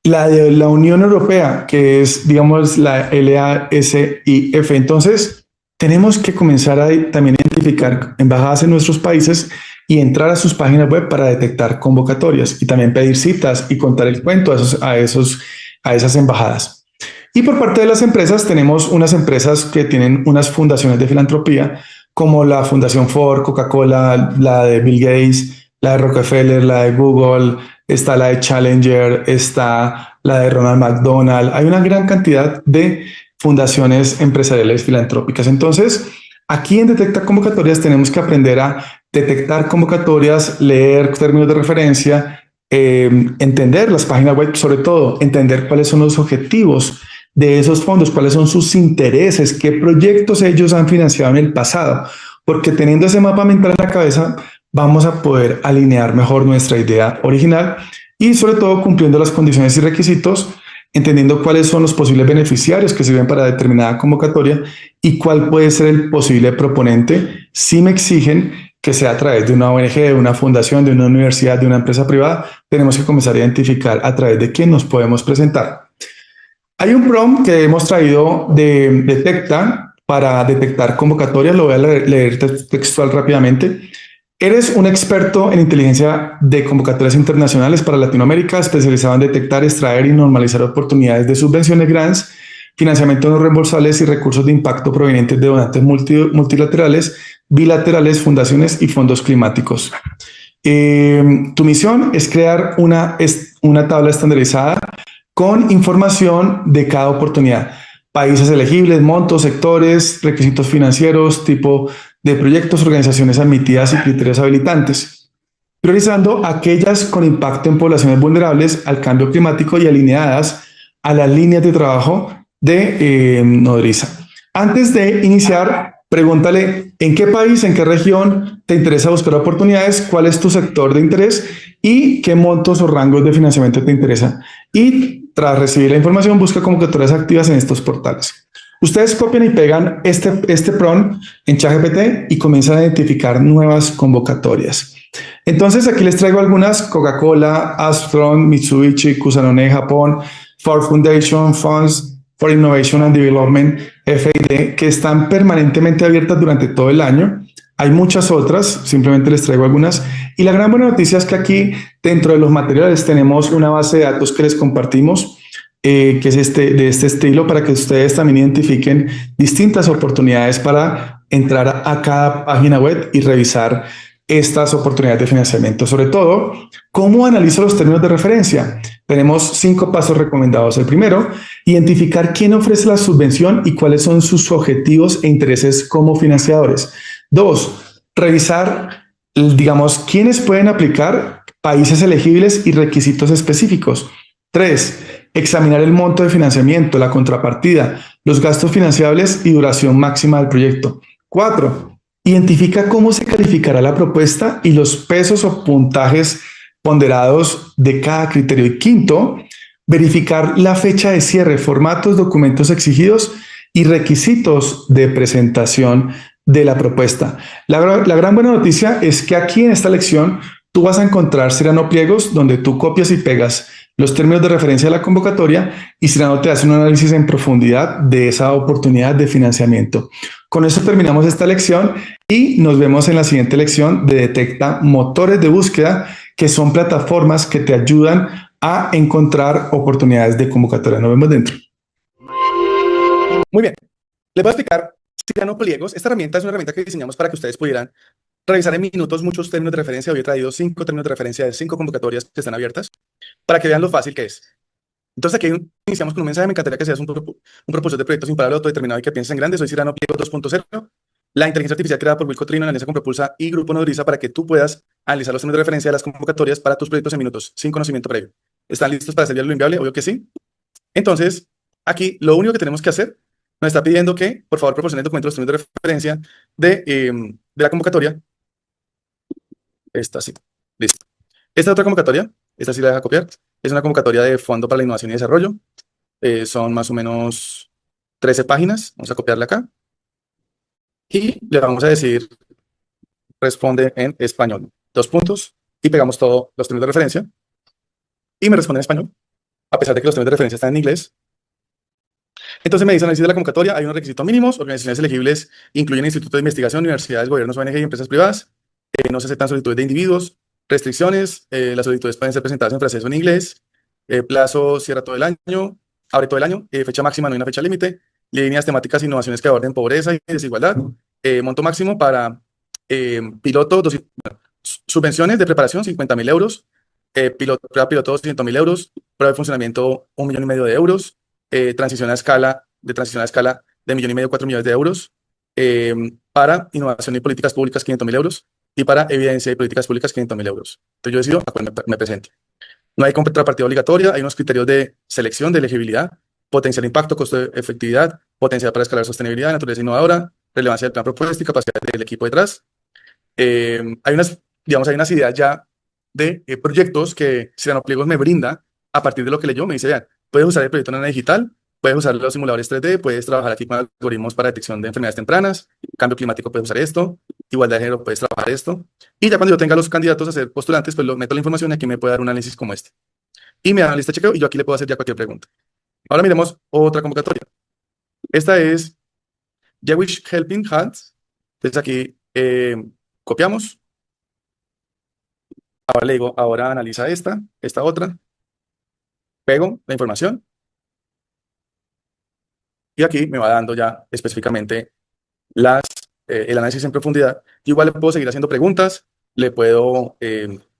la de la Unión Europea, que es, digamos, la LASIF. Entonces, tenemos que comenzar a también identificar embajadas en nuestros países y entrar a sus páginas web para detectar convocatorias y también pedir citas y contar el cuento a esas embajadas. Y por parte de las empresas, tenemos unas empresas que tienen unas fundaciones de filantropía, como la Fundación Ford, Coca-Cola, la de Bill Gates, la de Rockefeller, la de Google, está la de Challenger, está la de Ronald McDonald. Hay una gran cantidad de fundaciones empresariales filantrópicas. Entonces, aquí en Detecta Convocatorias tenemos que aprender a detectar convocatorias, leer términos de referencia, entender las páginas web, sobre todo entender cuáles son los objetivos de esos fondos, cuáles son sus intereses, qué proyectos ellos han financiado en el pasado, porque teniendo ese mapa mental en la cabeza vamos a poder alinear mejor nuestra idea original y sobre todo cumpliendo las condiciones y requisitos, entendiendo cuáles son los posibles beneficiarios que sirven para determinada convocatoria y cuál puede ser el posible proponente si me exigen que sea a través de una ONG, de una fundación, de una universidad, de una empresa privada, tenemos que comenzar a identificar a través de quién nos podemos presentar. Hay un prompt que hemos traído de Detecta para detectar convocatorias. Lo voy a leer textual rápidamente. Eres un experto en inteligencia de convocatorias internacionales para Latinoamérica, especializado en detectar, extraer y normalizar oportunidades de subvenciones, grants, financiamiento no reembolsables y recursos de impacto provenientes de donantes multilaterales, bilaterales, fundaciones y fondos climáticos. Tu misión es crear una tabla estandarizada con información de cada oportunidad, países elegibles, montos, sectores, requisitos financieros, tipo de proyectos, organizaciones admitidas y criterios habilitantes, priorizando aquellas con impacto en poblaciones vulnerables al cambio climático y alineadas a las líneas de trabajo de Nodriza. Antes de iniciar, pregúntale en qué país, en qué región te interesa buscar oportunidades, cuál es tu sector de interés y qué montos o rangos de financiamiento te interesa. Y tras recibir la información, busca convocatorias activas en estos portales. Ustedes copian y pegan este prompt en ChatGPT y comienzan a identificar nuevas convocatorias. Entonces aquí les traigo algunas: Coca-Cola, Astron, Mitsubishi, Kusanone, Japón, Ford Foundation, Funds for Innovation and Development, FID, que están permanentemente abiertas durante todo el año. Hay muchas otras, simplemente les traigo algunas. Y la gran buena noticia es que aquí dentro de los materiales tenemos una base de datos que les compartimos, que es de este estilo, para que ustedes también identifiquen distintas oportunidades para entrar a cada página web y revisar estas oportunidades de financiamiento. Sobre todo, ¿cómo analizo los términos de referencia? Tenemos 5 pasos recomendados. El primero, identificar quién ofrece la subvención y cuáles son sus objetivos e intereses como financiadores. 2, revisar, digamos, quiénes pueden aplicar, países elegibles y requisitos específicos. 3, examinar el monto de financiamiento, la contrapartida, los gastos financiables y duración máxima del proyecto. 4, identifica cómo se calificará la propuesta y los pesos o puntajes ponderados de cada criterio. Y quinto, verificar la fecha de cierre, formatos, documentos exigidos y requisitos de presentación de la propuesta. La gran buena noticia es que aquí en esta lección tú vas a encontrar Cyrano pliegos donde tú copias y pegas los términos de referencia de la convocatoria y Cyrano te hace un análisis en profundidad de esa oportunidad de financiamiento. Con esto terminamos esta lección y nos vemos en la siguiente lección de Detecta Motores de Búsqueda, que son plataformas que te ayudan a encontrar oportunidades de convocatoria. Nos vemos dentro. Muy bien. Les voy a explicar Cyrano pliegos. Esta herramienta es una herramienta que diseñamos para que ustedes pudieran revisar en minutos muchos términos de referencia. Hoy he traído 5 términos de referencia de 5 convocatorias que están abiertas para que vean lo fácil que es. Entonces aquí iniciamos con un mensaje. Me encantaría que seas un propulsor de proyectos imparable, autodeterminado y que pienses en grande. Soy Cyrano Pliegos 2.0, la inteligencia artificial creada por Wilco Trino en alianza con Propulsa y Grupo Nodriza para que tú puedas analizar los términos de referencia de las convocatorias para tus proyectos en minutos, sin conocimiento previo. ¿Están listos para servir lo inviable? Obvio que sí. Entonces, aquí lo único que tenemos que hacer, nos está pidiendo que, por favor, proporcionen el documento de los términos de referencia de la convocatoria. Esta sí. Listo. Esta otra convocatoria, esta sí la deja copiar, es una convocatoria de Fondo para la Innovación y Desarrollo. Son más o menos 13 páginas. Vamos a copiarla acá. Y le vamos a decir, responde en español. 2 puntos. Y pegamos todos los términos de referencia. Y me responde en español, a pesar de que los términos de referencia están en inglés. Entonces me dice análisis de la convocatoria. Hay unos requisitos mínimos. Organizaciones elegibles incluyen institutos de investigación, universidades, gobiernos, ONG y empresas privadas. No se aceptan solicitudes de individuos. Restricciones. Las solicitudes pueden ser presentadas en francés o en inglés. Plazo cierra todo el año. Abre todo el año. Fecha máxima, no hay una fecha límite. Líneas temáticas e innovaciones que aborden pobreza y desigualdad. Monto máximo para piloto, subvenciones de preparación, 50.000 euros. Prueba piloto, 200.000 euros. Prueba de funcionamiento, 1,5 millones de euros. Transición a escala de 1,5 millones, 4 millones de euros. Para innovación y políticas públicas, 500.000 euros. Y para evidencia y políticas públicas, 500.000 euros. Entonces yo decido a cuál me presente. No hay contrapartida obligatoria, hay unos criterios de selección, de elegibilidad, potencial impacto, costo de efectividad, potencial para escalar sostenibilidad, naturaleza innovadora, relevancia del plan propuesto y capacidad del equipo detrás. Hay unas ideas ya de proyectos que Cyrano Pliegos me brinda a partir de lo que leyó. Me dice, vean, puedes usar el proyecto en digital, puedes usar los simuladores 3D, puedes trabajar aquí con algoritmos para detección de enfermedades tempranas, cambio climático, puedes usar esto, igualdad de género, puedes trabajar esto. Y ya cuando yo tenga los candidatos a ser postulantes, pues lo meto la información y aquí me puede dar un análisis como este. Y me da una lista de chequeo y yo aquí le puedo hacer ya cualquier pregunta. Ahora miremos otra convocatoria. Esta es Jewish Helping Hands. Entonces aquí copiamos. Ahora le digo, ahora analiza esta otra. Pego la información. Y aquí me va dando ya específicamente el análisis en profundidad. Yo igual le puedo seguir haciendo preguntas, le puedo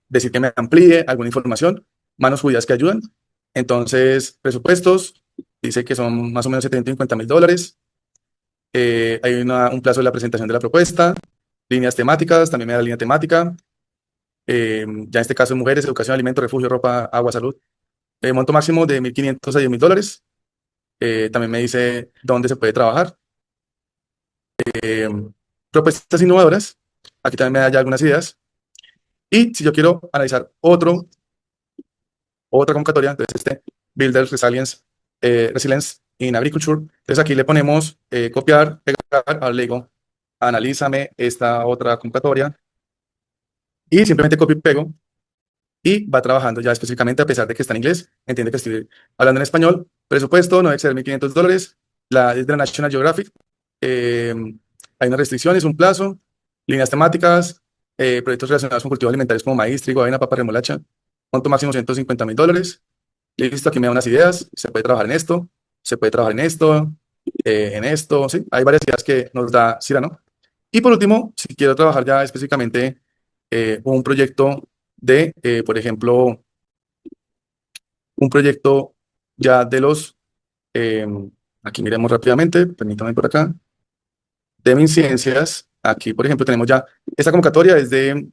decir que me amplíe alguna información, manos judías que ayudan. Entonces, presupuestos, dice que son más o menos $750.000. Hay un plazo de la presentación de la propuesta, líneas temáticas, también me da línea temática. Ya en este caso, mujeres, educación, alimento, refugio, ropa, agua, salud. Monto máximo de $1.500 a $10.000. También me dice dónde se puede trabajar. Propuestas innovadoras. Aquí también me da ya algunas ideas. Y si yo quiero analizar otra convocatoria, entonces Builder Resilience in Agriculture. Entonces aquí le ponemos copiar, pegar, ahora le digo, analízame esta otra convocatoria. Y simplemente copio y pego. Y va trabajando ya específicamente, a pesar de que está en inglés, entiende que estoy hablando en español. Presupuesto no debe exceder $1.500. Es de la National Geographic. Hay unas restricciones, un plazo, líneas temáticas, proyectos relacionados con cultivos alimentarios como maíz, trigo, avena, papa, remolacha. Monto máximo $150.000. Listo, aquí me da unas ideas. Se puede trabajar en esto, se puede trabajar en esto, ¿sí? Hay varias ideas que nos da Cyrano. Y por último, si quiero trabajar ya específicamente un proyecto por ejemplo, un proyecto ya de aquí miremos rápidamente, permítame por acá, de MinCiencias. Aquí, por ejemplo, tenemos ya esta convocatoria es de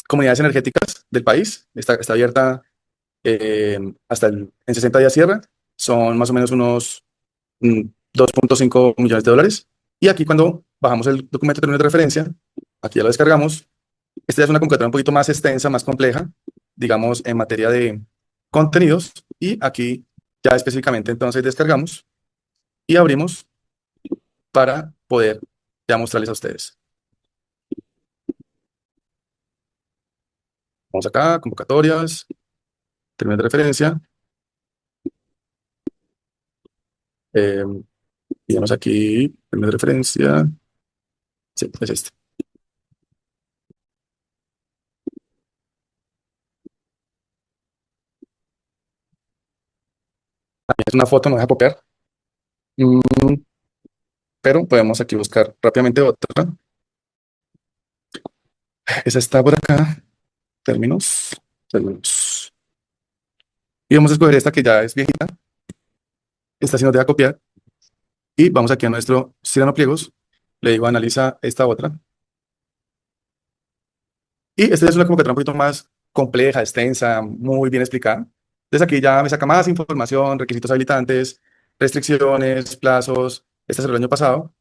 comunidades energéticas del país, está abierta en 60 días cierra, son más o menos unos 2.5 millones de dólares. Y aquí cuando bajamos el documento de términos de referencia, aquí ya lo descargamos. Esta ya es una convocatoria un poquito más extensa, más compleja, digamos, en materia de contenidos. Y aquí ya específicamente entonces descargamos y abrimos para poder ya mostrarles a ustedes. Vamos acá, convocatorias, términos de referencia. Digamos aquí, términos de referencia. Sí, es este. Es una foto, no deja copiar. Pero podemos aquí buscar rápidamente otra. Esa está por acá. Términos. Y vamos a escoger esta que ya es viejita. Esta sí nos deja copiar. Y vamos aquí a nuestro Cyrano Pliegos. Le digo, analiza esta otra. Y esta es una convocatoria un poquito más compleja, extensa, muy bien explicada. Entonces aquí ya me saca más información, requisitos habilitantes, restricciones, plazos. Este es el año pasado.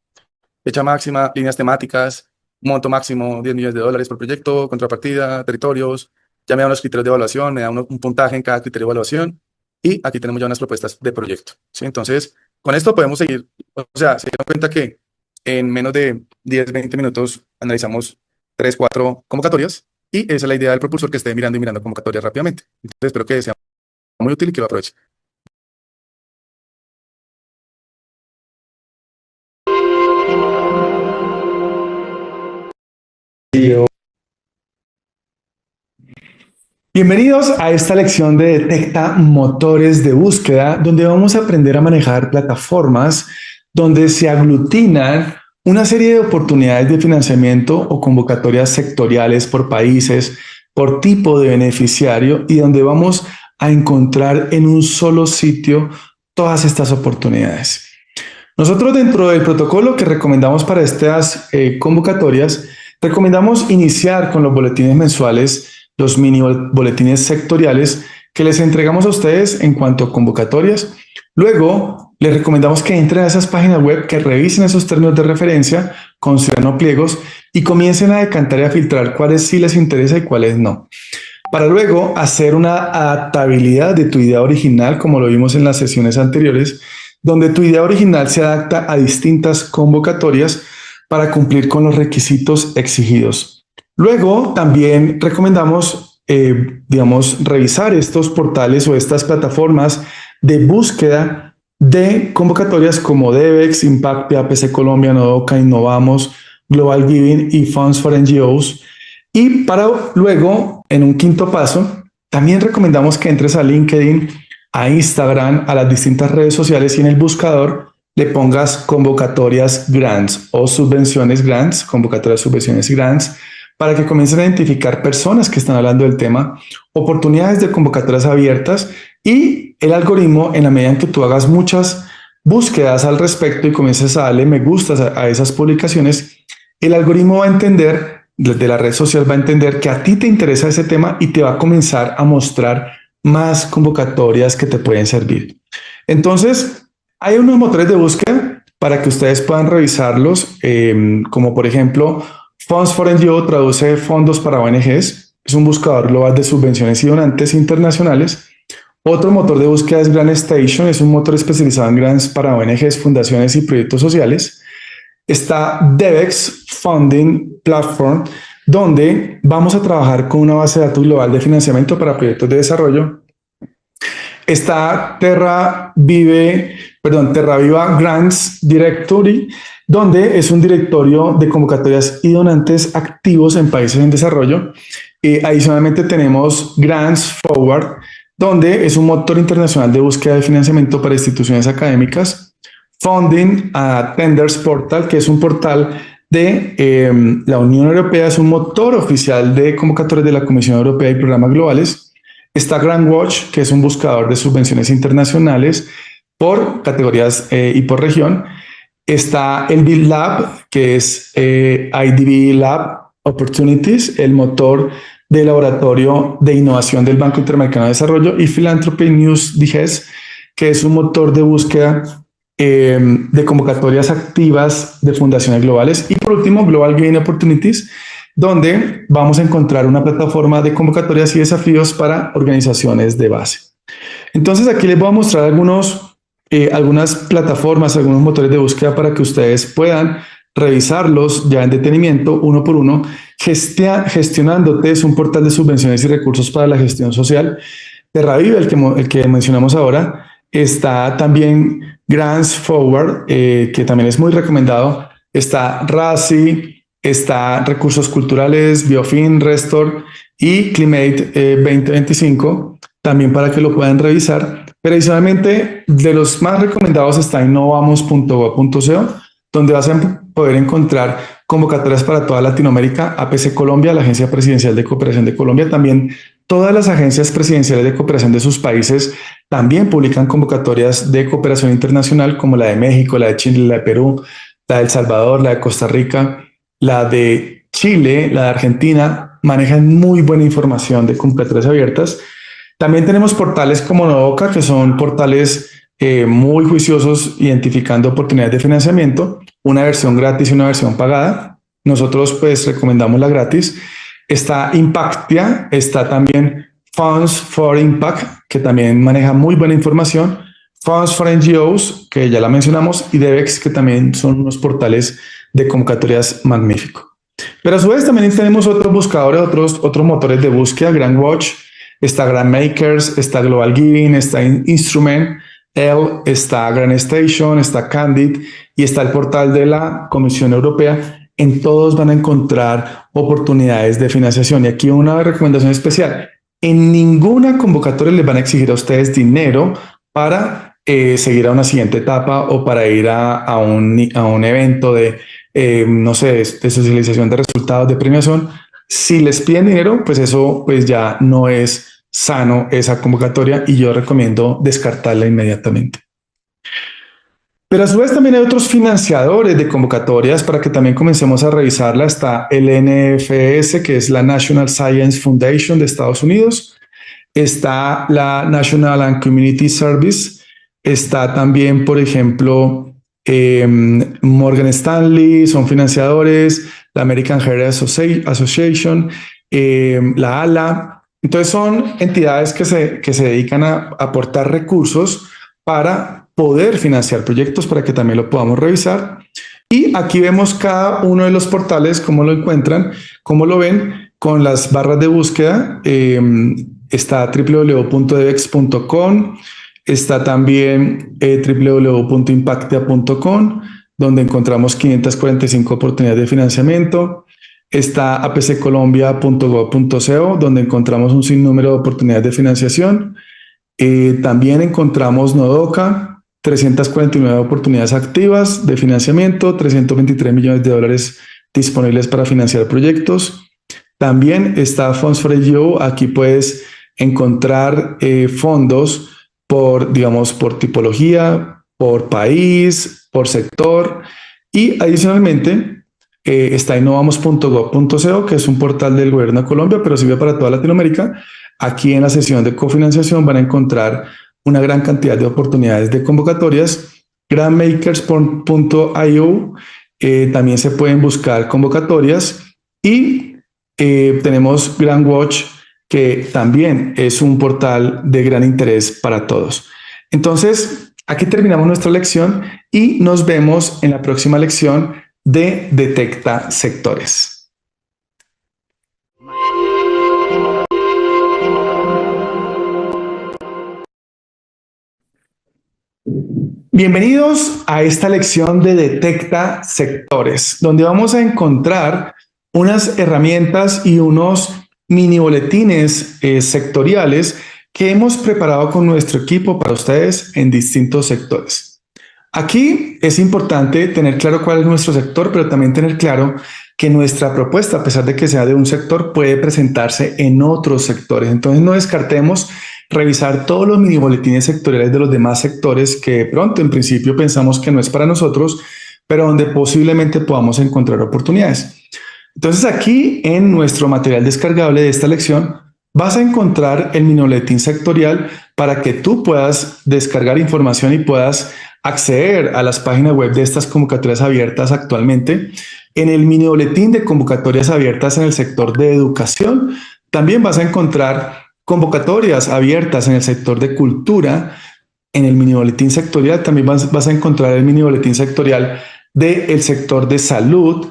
Fecha máxima, líneas temáticas, monto máximo $10 millones por proyecto, contrapartida, territorios. Ya me da unos criterios de evaluación, me da un puntaje en cada criterio de evaluación. Y aquí tenemos ya unas propuestas de proyecto, ¿sí? Entonces, con esto podemos seguir. O sea, se dieron cuenta que en menos de 10, 20 minutos analizamos 3, 4 convocatorias. Y esa es la idea del propulsor, que esté mirando y mirando convocatorias rápidamente. Entonces, espero que sea muy útil y que lo aproveche. Bienvenidos a esta lección de Detecta Motores de Búsqueda, donde vamos a aprender a manejar plataformas donde se aglutinan una serie de oportunidades de financiamiento o convocatorias sectoriales por países, por tipo de beneficiario, y donde vamos a encontrar en un solo sitio todas estas oportunidades. Nosotros, dentro del protocolo que recomendamos para estas convocatorias, recomendamos iniciar con los boletines mensuales, los mini boletines sectoriales que les entregamos a ustedes en cuanto a convocatorias. Luego, les recomendamos que entren a esas páginas web, que revisen esos términos de referencia con Cyrano Pliegos y comiencen a decantar y a filtrar cuáles sí les interesa y cuáles no. Para luego hacer una adaptabilidad de tu idea original, como lo vimos en las sesiones anteriores, donde tu idea original se adapta a distintas convocatorias, para cumplir con los requisitos exigidos. Luego también recomendamos, digamos, revisar estos portales o estas plataformas de búsqueda de convocatorias como DEVEX, Impactia, PC Colombia, Nodoka, Innovamos, Global Giving y Funds for NGOs. Y para luego, en un quinto paso, también recomendamos que entres a LinkedIn, a Instagram, a las distintas redes sociales y en el buscador le pongas convocatorias grants o subvenciones grants, convocatorias subvenciones grants, para que comiencen a identificar personas que están hablando del tema, oportunidades de convocatorias abiertas y el algoritmo, en la medida en que tú hagas muchas búsquedas al respecto y comiences a darle me gustas a esas publicaciones, el algoritmo va a entender, desde la red social va a entender que a ti te interesa ese tema y te va a comenzar a mostrar más convocatorias que te pueden servir. Entonces, hay unos motores de búsqueda para que ustedes puedan revisarlos, como por ejemplo, Funds for NGO traduce fondos para ONGs, es un buscador global de subvenciones y donantes internacionales. Otro motor de búsqueda es GrantStation, es un motor especializado en grants para ONGs, fundaciones y proyectos sociales. Está DEVEX Funding Platform, donde vamos a trabajar con una base de datos global de financiamiento para proyectos de desarrollo. Está TerraViva Grants Directory, donde es un directorio de convocatorias y donantes activos en países en desarrollo. Adicionalmente tenemos Grants Forward, donde es un motor internacional de búsqueda de financiamiento para instituciones académicas. Funding Tenders Portal, que es un portal de la Unión Europea, es un motor oficial de convocatorias de la Comisión Europea y programas globales. Está GrantWatch, que es un buscador de subvenciones internacionales por categorías y por región. Está el Build Lab, que es IDB Lab Opportunities, el motor de laboratorio de innovación del Banco Interamericano de Desarrollo, y Philanthropy News Digest, que es un motor de búsqueda de convocatorias activas de fundaciones globales. Y por último, Global Giving Opportunities, donde vamos a encontrar una plataforma de convocatorias y desafíos para organizaciones de base. Entonces aquí les voy a mostrar algunas plataformas, algunos motores de búsqueda para que ustedes puedan revisarlos ya en detenimiento, uno por uno. Gestionándote es un portal de subvenciones y recursos para la gestión social. TerraViva, el que mencionamos ahora. Está también Grants Forward, que también es muy recomendado. Está RACI, está Recursos Culturales, Biofin, Restor y Climate 2025, también para que lo puedan revisar. Pero adicionalmente, de los más recomendados está innovamos.gov.co, donde vas a poder encontrar convocatorias para toda Latinoamérica, APC Colombia, la Agencia Presidencial de Cooperación de Colombia, también todas las agencias presidenciales de cooperación de sus países también publican convocatorias de cooperación internacional como la de México, la de Chile, la de Perú, la de El Salvador, la de Costa Rica, la de Chile, la de Argentina, manejan muy buena información de convocatorias abiertas. También tenemos portales como Nodoka, que son portales muy juiciosos identificando oportunidades de financiamiento, una versión gratis y una versión pagada. Nosotros pues recomendamos la gratis. Está Impactia, está también Funds for Impact, que también maneja muy buena información. Funds for NGOs, que ya la mencionamos, y DEVEX, que también son unos portales de convocatorias magníficos. Pero a su vez también tenemos otros buscadores, otros motores de búsqueda, GrantWatch, está GrantMakers, está Global Giving, está Instrument, está GrantStation, está Candid y está el portal de la Comisión Europea. En todos van a encontrar oportunidades de financiación. Y aquí una recomendación especial. En ninguna convocatoria les van a exigir a ustedes dinero para seguir a una siguiente etapa o para ir a un evento de, no sé, de socialización de resultados de premiación. Si les piden dinero, pues eso pues ya no es sano esa convocatoria y yo recomiendo descartarla inmediatamente. Pero a su vez también hay otros financiadores de convocatorias para que también comencemos a revisarla. Está el NFS, que es la National Science Foundation de Estados Unidos. Está la National and Community Service. Está también, por ejemplo, Morgan Stanley, son financiadores, la American Heart Association, la ALA. Entonces son entidades que se dedican a aportar recursos para poder financiar proyectos, para que también lo podamos revisar. Y aquí vemos cada uno de los portales, cómo lo encuentran, cómo lo ven con las barras de búsqueda. Está www.devex.com, está también www.impactia.com, donde encontramos 545 oportunidades de financiamiento. Está apccolombia.gov.co, donde encontramos un sinnúmero de oportunidades de financiación. También encontramos Nodoca, 349 oportunidades activas de financiamiento, 323 millones de dólares disponibles para financiar proyectos. También está Funds for IO. Aquí puedes encontrar fondos por, digamos, por tipología, por país, por sector. Y adicionalmente está innovamos.gov.co, que es un portal del gobierno de Colombia, pero sirve para toda Latinoamérica. Aquí en la sección de cofinanciación van a encontrar una gran cantidad de oportunidades de convocatorias. Grantmakers.io, también se pueden buscar convocatorias, y tenemos GrantWatch, que también es un portal de gran interés para todos. Entonces, aquí terminamos nuestra lección y nos vemos en la próxima lección de Detecta Sectores. Bienvenidos a esta lección de Detecta Sectores, donde vamos a encontrar unas herramientas y unos mini boletines sectoriales que hemos preparado con nuestro equipo para ustedes en distintos sectores. Aquí es importante tener claro cuál es nuestro sector, pero también tener claro que nuestra propuesta, a pesar de que sea de un sector, puede presentarse en otros sectores. Entonces no descartemos revisar todos los mini boletines sectoriales de los demás sectores que de pronto en principio pensamos que no es para nosotros, pero donde posiblemente podamos encontrar oportunidades. Entonces aquí en nuestro material descargable de esta lección vas a encontrar el mini boletín sectorial para que tú puedas descargar información y puedas acceder a las páginas web de estas convocatorias abiertas actualmente. En el mini boletín de convocatorias abiertas en el sector de educación también vas a encontrar convocatorias abiertas en el sector de cultura. En el mini boletín sectorial también vas a encontrar el mini boletín sectorial del sector de salud.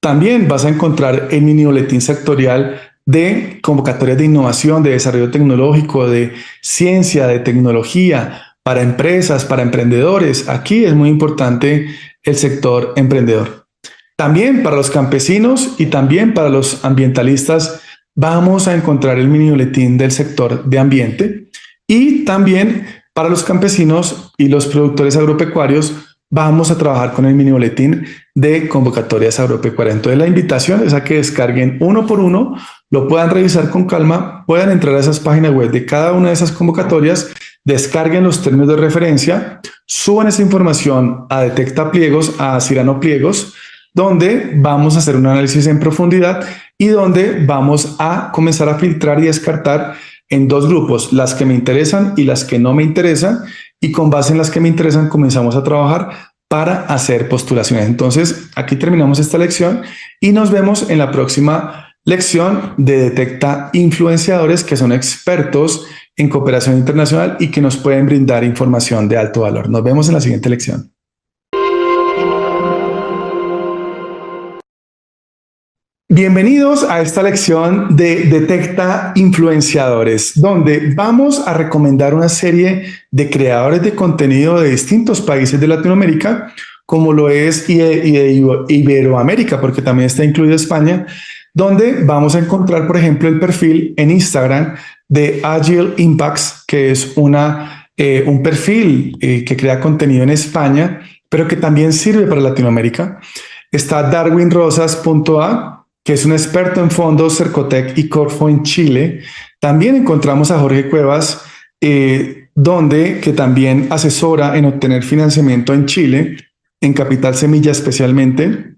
También vas a encontrar el mini boletín sectorial de convocatorias de innovación, de desarrollo tecnológico, de ciencia, de tecnología, para empresas, para emprendedores. Aquí es muy importante el sector emprendedor. También para los campesinos y también para los ambientalistas vamos a encontrar el mini boletín del sector de ambiente, y también para los campesinos y los productores agropecuarios vamos a trabajar con el mini boletín de convocatorias agropecuarias. Entonces la invitación es a que descarguen uno por uno, lo puedan revisar con calma, puedan entrar a esas páginas web de cada una de esas convocatorias, descarguen los términos de referencia, suban esa información a Detecta Pliegos, a Cyrano Pliegos, donde vamos a hacer un análisis en profundidad y donde vamos a comenzar a filtrar y descartar en dos grupos, las que me interesan y las que no me interesan, y con base en las que me interesan comenzamos a trabajar para hacer postulaciones. Entonces, aquí terminamos esta lección y nos vemos en la próxima lección de Detecta Influenciadores, que son expertos en cooperación internacional y que nos pueden brindar información de alto valor. Nos vemos en la siguiente lección. Bienvenidos a esta lección de Detecta Influenciadores, donde vamos a recomendar una serie de creadores de contenido de distintos países de Latinoamérica, como lo es y de Iberoamérica, porque también está incluido España, donde vamos a encontrar, por ejemplo, el perfil en Instagram de Agile Impacts, que es un perfil que crea contenido en España, pero que también sirve para Latinoamérica. Está darwinrosas.a, que es un experto en fondos Cercotec y Corfo en Chile. También encontramos a Jorge Cuevas, que también asesora en obtener financiamiento en Chile, en Capital Semilla especialmente.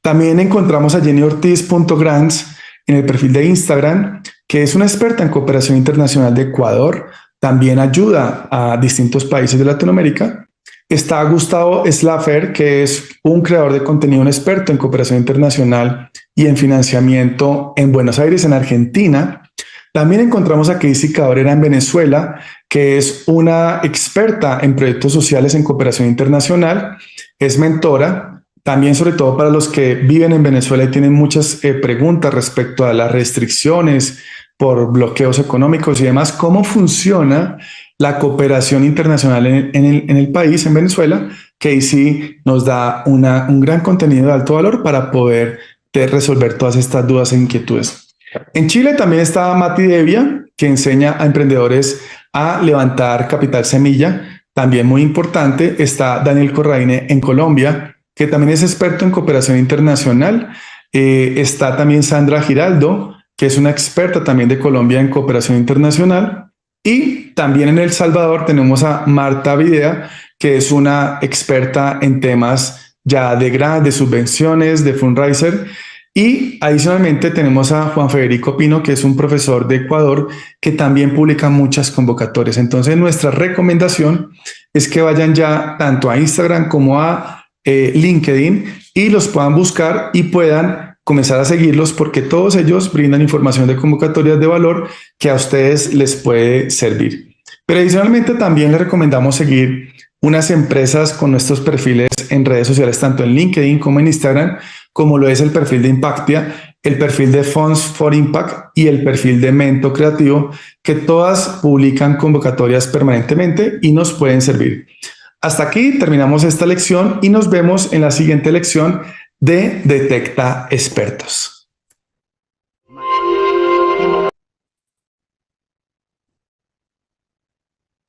También encontramos a JennyOrtiz.grants en el perfil de Instagram, que es una experta en cooperación internacional de Ecuador. También ayuda a distintos países de Latinoamérica. Está Gustavo Slaffer, que es un creador de contenido, un experto en cooperación internacional y en financiamiento en Buenos Aires, en Argentina. También encontramos a Casey Cabrera en Venezuela, que es una experta en proyectos sociales en cooperación internacional, es mentora. También, sobre todo para los que viven en Venezuela y tienen muchas preguntas respecto a las restricciones por bloqueos económicos y demás, cómo funciona la cooperación internacional en el país, en Venezuela, que ahí sí nos da un gran contenido de alto valor para poder resolver todas estas dudas e inquietudes. En Chile también está Mati Devia, que enseña a emprendedores a levantar capital semilla, también muy importante. Está Daniel Corraine en Colombia, que también es experto en cooperación internacional. Está también Sandra Giraldo, que es una experta también de Colombia en cooperación internacional. Y también en El Salvador tenemos a Marta Videa, que es una experta en temas ya de subvenciones, de fundraiser. Y adicionalmente tenemos a Juan Federico Pino, que es un profesor de Ecuador, que también publica muchas convocatorias. Entonces nuestra recomendación es que vayan ya tanto a Instagram como a LinkedIn y los puedan buscar y puedan comenzar a seguirlos, porque todos ellos brindan información de convocatorias de valor que a ustedes les puede servir. Pero adicionalmente también les recomendamos seguir unas empresas con nuestros perfiles en redes sociales, tanto en LinkedIn como en Instagram, como lo es el perfil de Impactia, el perfil de Funds for Impact y el perfil de Mento Creativo, que todas publican convocatorias permanentemente y nos pueden servir. Hasta aquí terminamos esta lección y nos vemos en la siguiente lección de Detecta Expertos.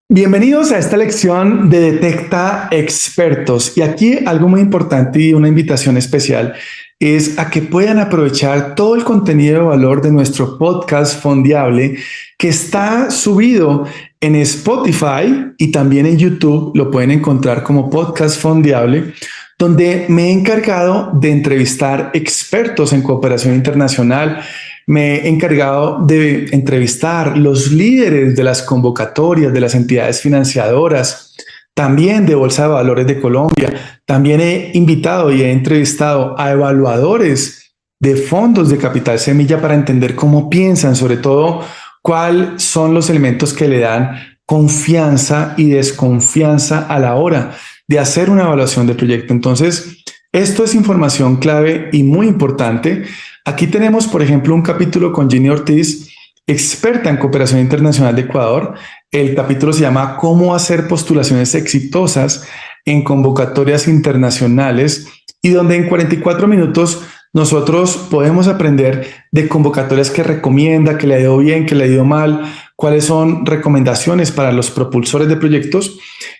Bienvenidos a esta lección de Detecta Expertos. Y aquí algo muy importante y una invitación especial es a que puedan aprovechar todo el contenido de valor de nuestro podcast Fondeable, que está subido en Spotify y también en YouTube. Lo pueden encontrar como Podcast Fondeable, donde me he encargado de entrevistar expertos en cooperación internacional. Me he encargado de entrevistar los líderes de las convocatorias de las entidades financiadoras, también de Bolsa de Valores de Colombia. También he invitado y he entrevistado a evaluadores de fondos de capital semilla para entender cómo piensan, sobre todo cuáles son los elementos que le dan confianza y desconfianza a la hora de hacer una evaluación de proyecto. Entonces, esto es información clave y muy importante. Aquí tenemos, por ejemplo, un capítulo con Ginny Ortiz, experta en cooperación internacional de Ecuador. El capítulo se llama ¿Cómo hacer postulaciones exitosas en convocatorias internacionales? Y donde en 44 minutos nosotros podemos aprender de convocatorias que recomienda, que le ha ido bien, que le ha ido mal, cuáles son recomendaciones para los propulsores de proyectos.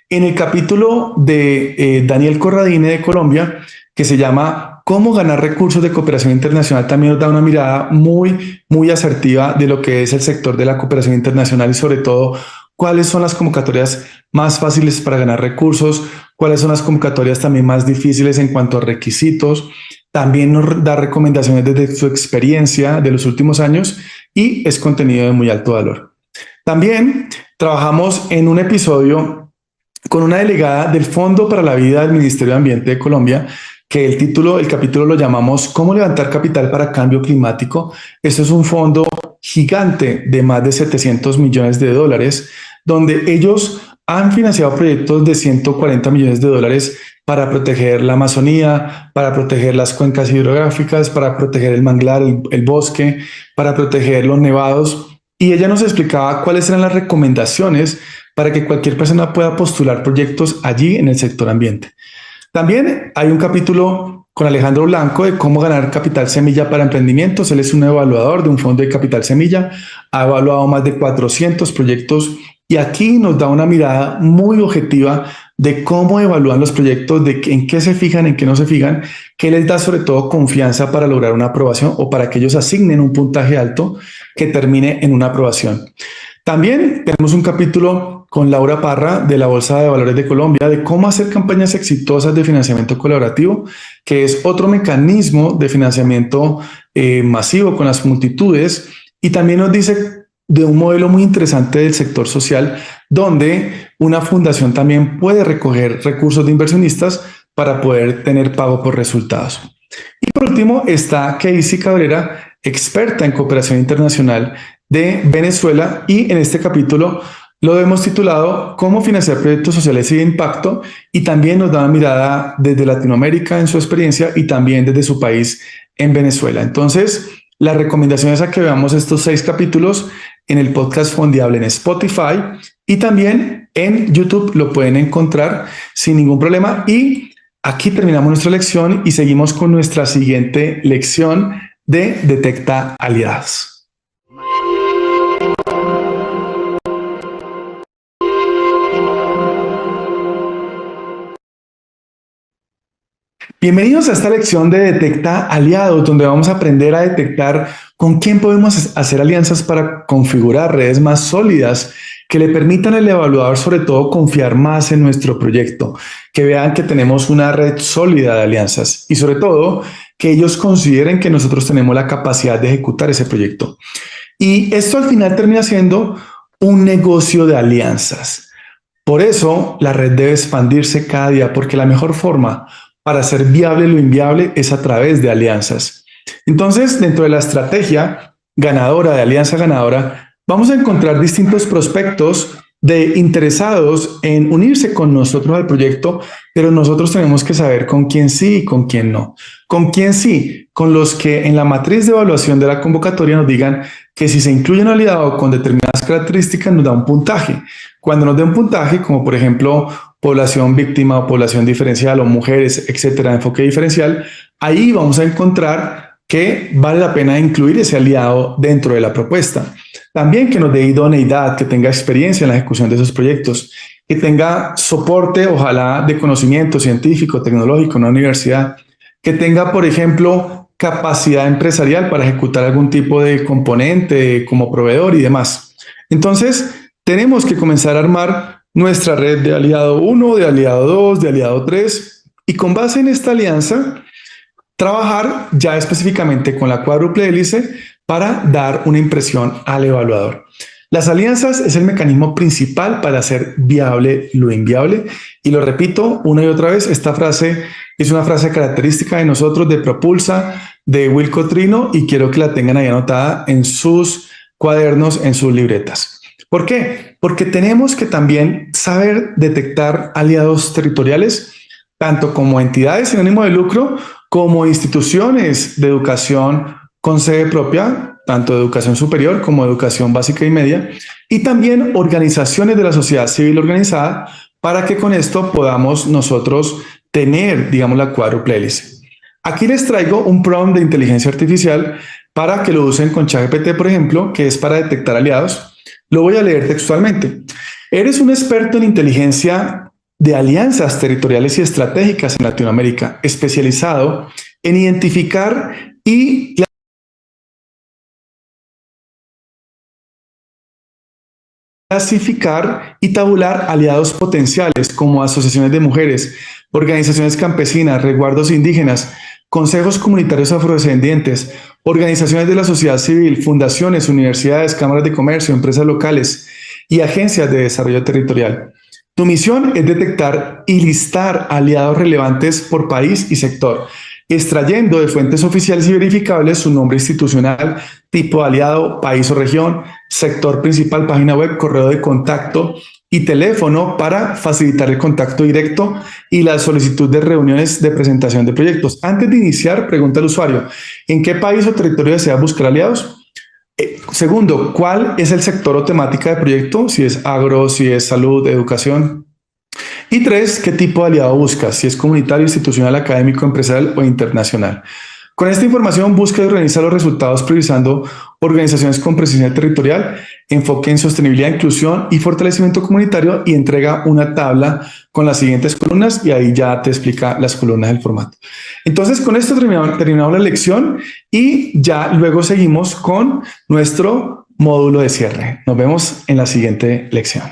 En el capítulo de Daniel Corradine de Colombia, que se llama ¿Cómo ganar recursos de cooperación internacional?, también nos da una mirada muy asertiva de lo que es el sector de la cooperación internacional y sobre todo cuáles son las convocatorias más fáciles para ganar recursos, cuáles son las convocatorias también más difíciles en cuanto a requisitos. También nos da recomendaciones desde su experiencia de los últimos años y es contenido de muy alto valor. También trabajamos en un episodio con una delegada del Fondo para la Vida del Ministerio de Ambiente de Colombia, que el capítulo lo llamamos ¿Cómo levantar capital para cambio climático? Esto es un fondo gigante de más de 700 millones de dólares, donde ellos han financiado proyectos de 140 millones de dólares para proteger la Amazonía, para proteger las cuencas hidrográficas, para proteger el manglar, el bosque, para proteger los nevados. Y ella nos explicaba cuáles eran las recomendaciones para que cualquier persona pueda postular proyectos allí en el sector ambiente. También hay un capítulo con Alejandro Blanco de cómo ganar capital semilla para emprendimientos. Él es un evaluador de un fondo de capital semilla, ha evaluado más de 400 proyectos y aquí nos da una mirada muy objetiva de cómo evalúan los proyectos, de en qué se fijan, en qué no se fijan, qué les da sobre todo confianza para lograr una aprobación o para que ellos asignen un puntaje alto que termine en una aprobación. También tenemos un capítulo con Laura Parra de la Bolsa de Valores de Colombia de cómo hacer campañas exitosas de financiamiento colaborativo, que es otro mecanismo de financiamiento masivo con las multitudes, y también nos dice de un modelo muy interesante del sector social donde una fundación también puede recoger recursos de inversionistas para poder tener pago por resultados. Y por último está Casey Cabrera, experta en cooperación internacional de Venezuela, y en este capítulo Lo hemos titulado Cómo financiar proyectos sociales y de impacto, y también nos da una mirada desde Latinoamérica en su experiencia y también desde su país en Venezuela. Entonces, la recomendación es a que veamos estos 6 capítulos en el podcast Fondeable en Spotify, y también en YouTube lo pueden encontrar sin ningún problema. Y aquí terminamos nuestra lección y seguimos con nuestra siguiente lección de Detecta Aliados. Bienvenidos a esta lección de Detecta Aliados, donde vamos a aprender a detectar con quién podemos hacer alianzas para configurar redes más sólidas que le permitan al evaluador, sobre todo, confiar más en nuestro proyecto, que vean que tenemos una red sólida de alianzas y, sobre todo, que ellos consideren que nosotros tenemos la capacidad de ejecutar ese proyecto. Y esto al final termina siendo un negocio de alianzas. Por eso la red debe expandirse cada día, porque la mejor forma para hacer viable lo inviable es a través de alianzas. Entonces, dentro de la estrategia ganadora, de alianza ganadora, vamos a encontrar distintos prospectos de interesados en unirse con nosotros al proyecto, pero nosotros tenemos que saber con quién sí y con quién no. Con quién sí, con los que en la matriz de evaluación de la convocatoria nos digan que si se incluye un aliado con determinadas características nos da un puntaje. Cuando nos dé un puntaje, como por ejemplo población víctima o población diferencial o mujeres, etcétera, enfoque diferencial, ahí vamos a encontrar que vale la pena incluir ese aliado dentro de la propuesta. También que nos dé idoneidad, que tenga experiencia en la ejecución de esos proyectos, que tenga soporte, ojalá, de conocimiento científico, tecnológico en una universidad, que tenga, por ejemplo, capacidad empresarial para ejecutar algún tipo de componente como proveedor y demás. Entonces, tenemos que comenzar a armar nuestra red de aliado 1, de aliado 2, de aliado 3, y con base en esta alianza, trabajar ya específicamente con la cuádruple hélice para dar una impresión al evaluador. Las alianzas es el mecanismo principal para hacer viable lo inviable, y lo repito una y otra vez, esta frase es una frase característica de nosotros, de Propulsa, de Wilco Trino, y quiero que la tengan ahí anotada en sus cuadernos, en sus libretas. ¿Por qué? Porque tenemos que también saber detectar aliados territoriales, tanto como entidades sin ánimo de lucro, como instituciones de educación con sede propia, tanto de educación superior como de educación básica y media, y también organizaciones de la sociedad civil organizada, para que con esto podamos nosotros tener, digamos, la cuádruple hélice. Aquí les traigo un prompt de inteligencia artificial para que lo usen con ChatGPT, por ejemplo, que es para detectar aliados. Lo voy a leer textualmente. Eres un experto en inteligencia de alianzas territoriales y estratégicas en Latinoamérica, especializado en identificar y clasificar y tabular aliados potenciales como asociaciones de mujeres, organizaciones campesinas, resguardos indígenas, consejos comunitarios afrodescendientes, organizaciones de la sociedad civil, fundaciones, universidades, cámaras de comercio, empresas locales y agencias de desarrollo territorial. Tu misión es detectar y listar aliados relevantes por país y sector, extrayendo de fuentes oficiales y verificables su nombre institucional, tipo de aliado, país o región, sector principal, página web, correo de contacto y teléfono para facilitar el contacto directo y la solicitud de reuniones de presentación de proyectos. Antes de iniciar, pregunta al usuario, ¿en qué país o territorio desea buscar aliados? Segundo, ¿cuál es el sector o temática de proyecto? Si es agro, si es salud, educación. Y 3, ¿qué tipo de aliado buscas? Si es comunitario, institucional, académico, empresarial o internacional. Con esta información busca y organiza los resultados priorizando organizaciones con presencia territorial, enfoque en sostenibilidad, inclusión y fortalecimiento comunitario, y entrega una tabla con las siguientes columnas, y ahí ya te explica las columnas del formato. Entonces, con esto terminamos la lección y ya luego seguimos con nuestro módulo de cierre. Nos vemos en la siguiente lección.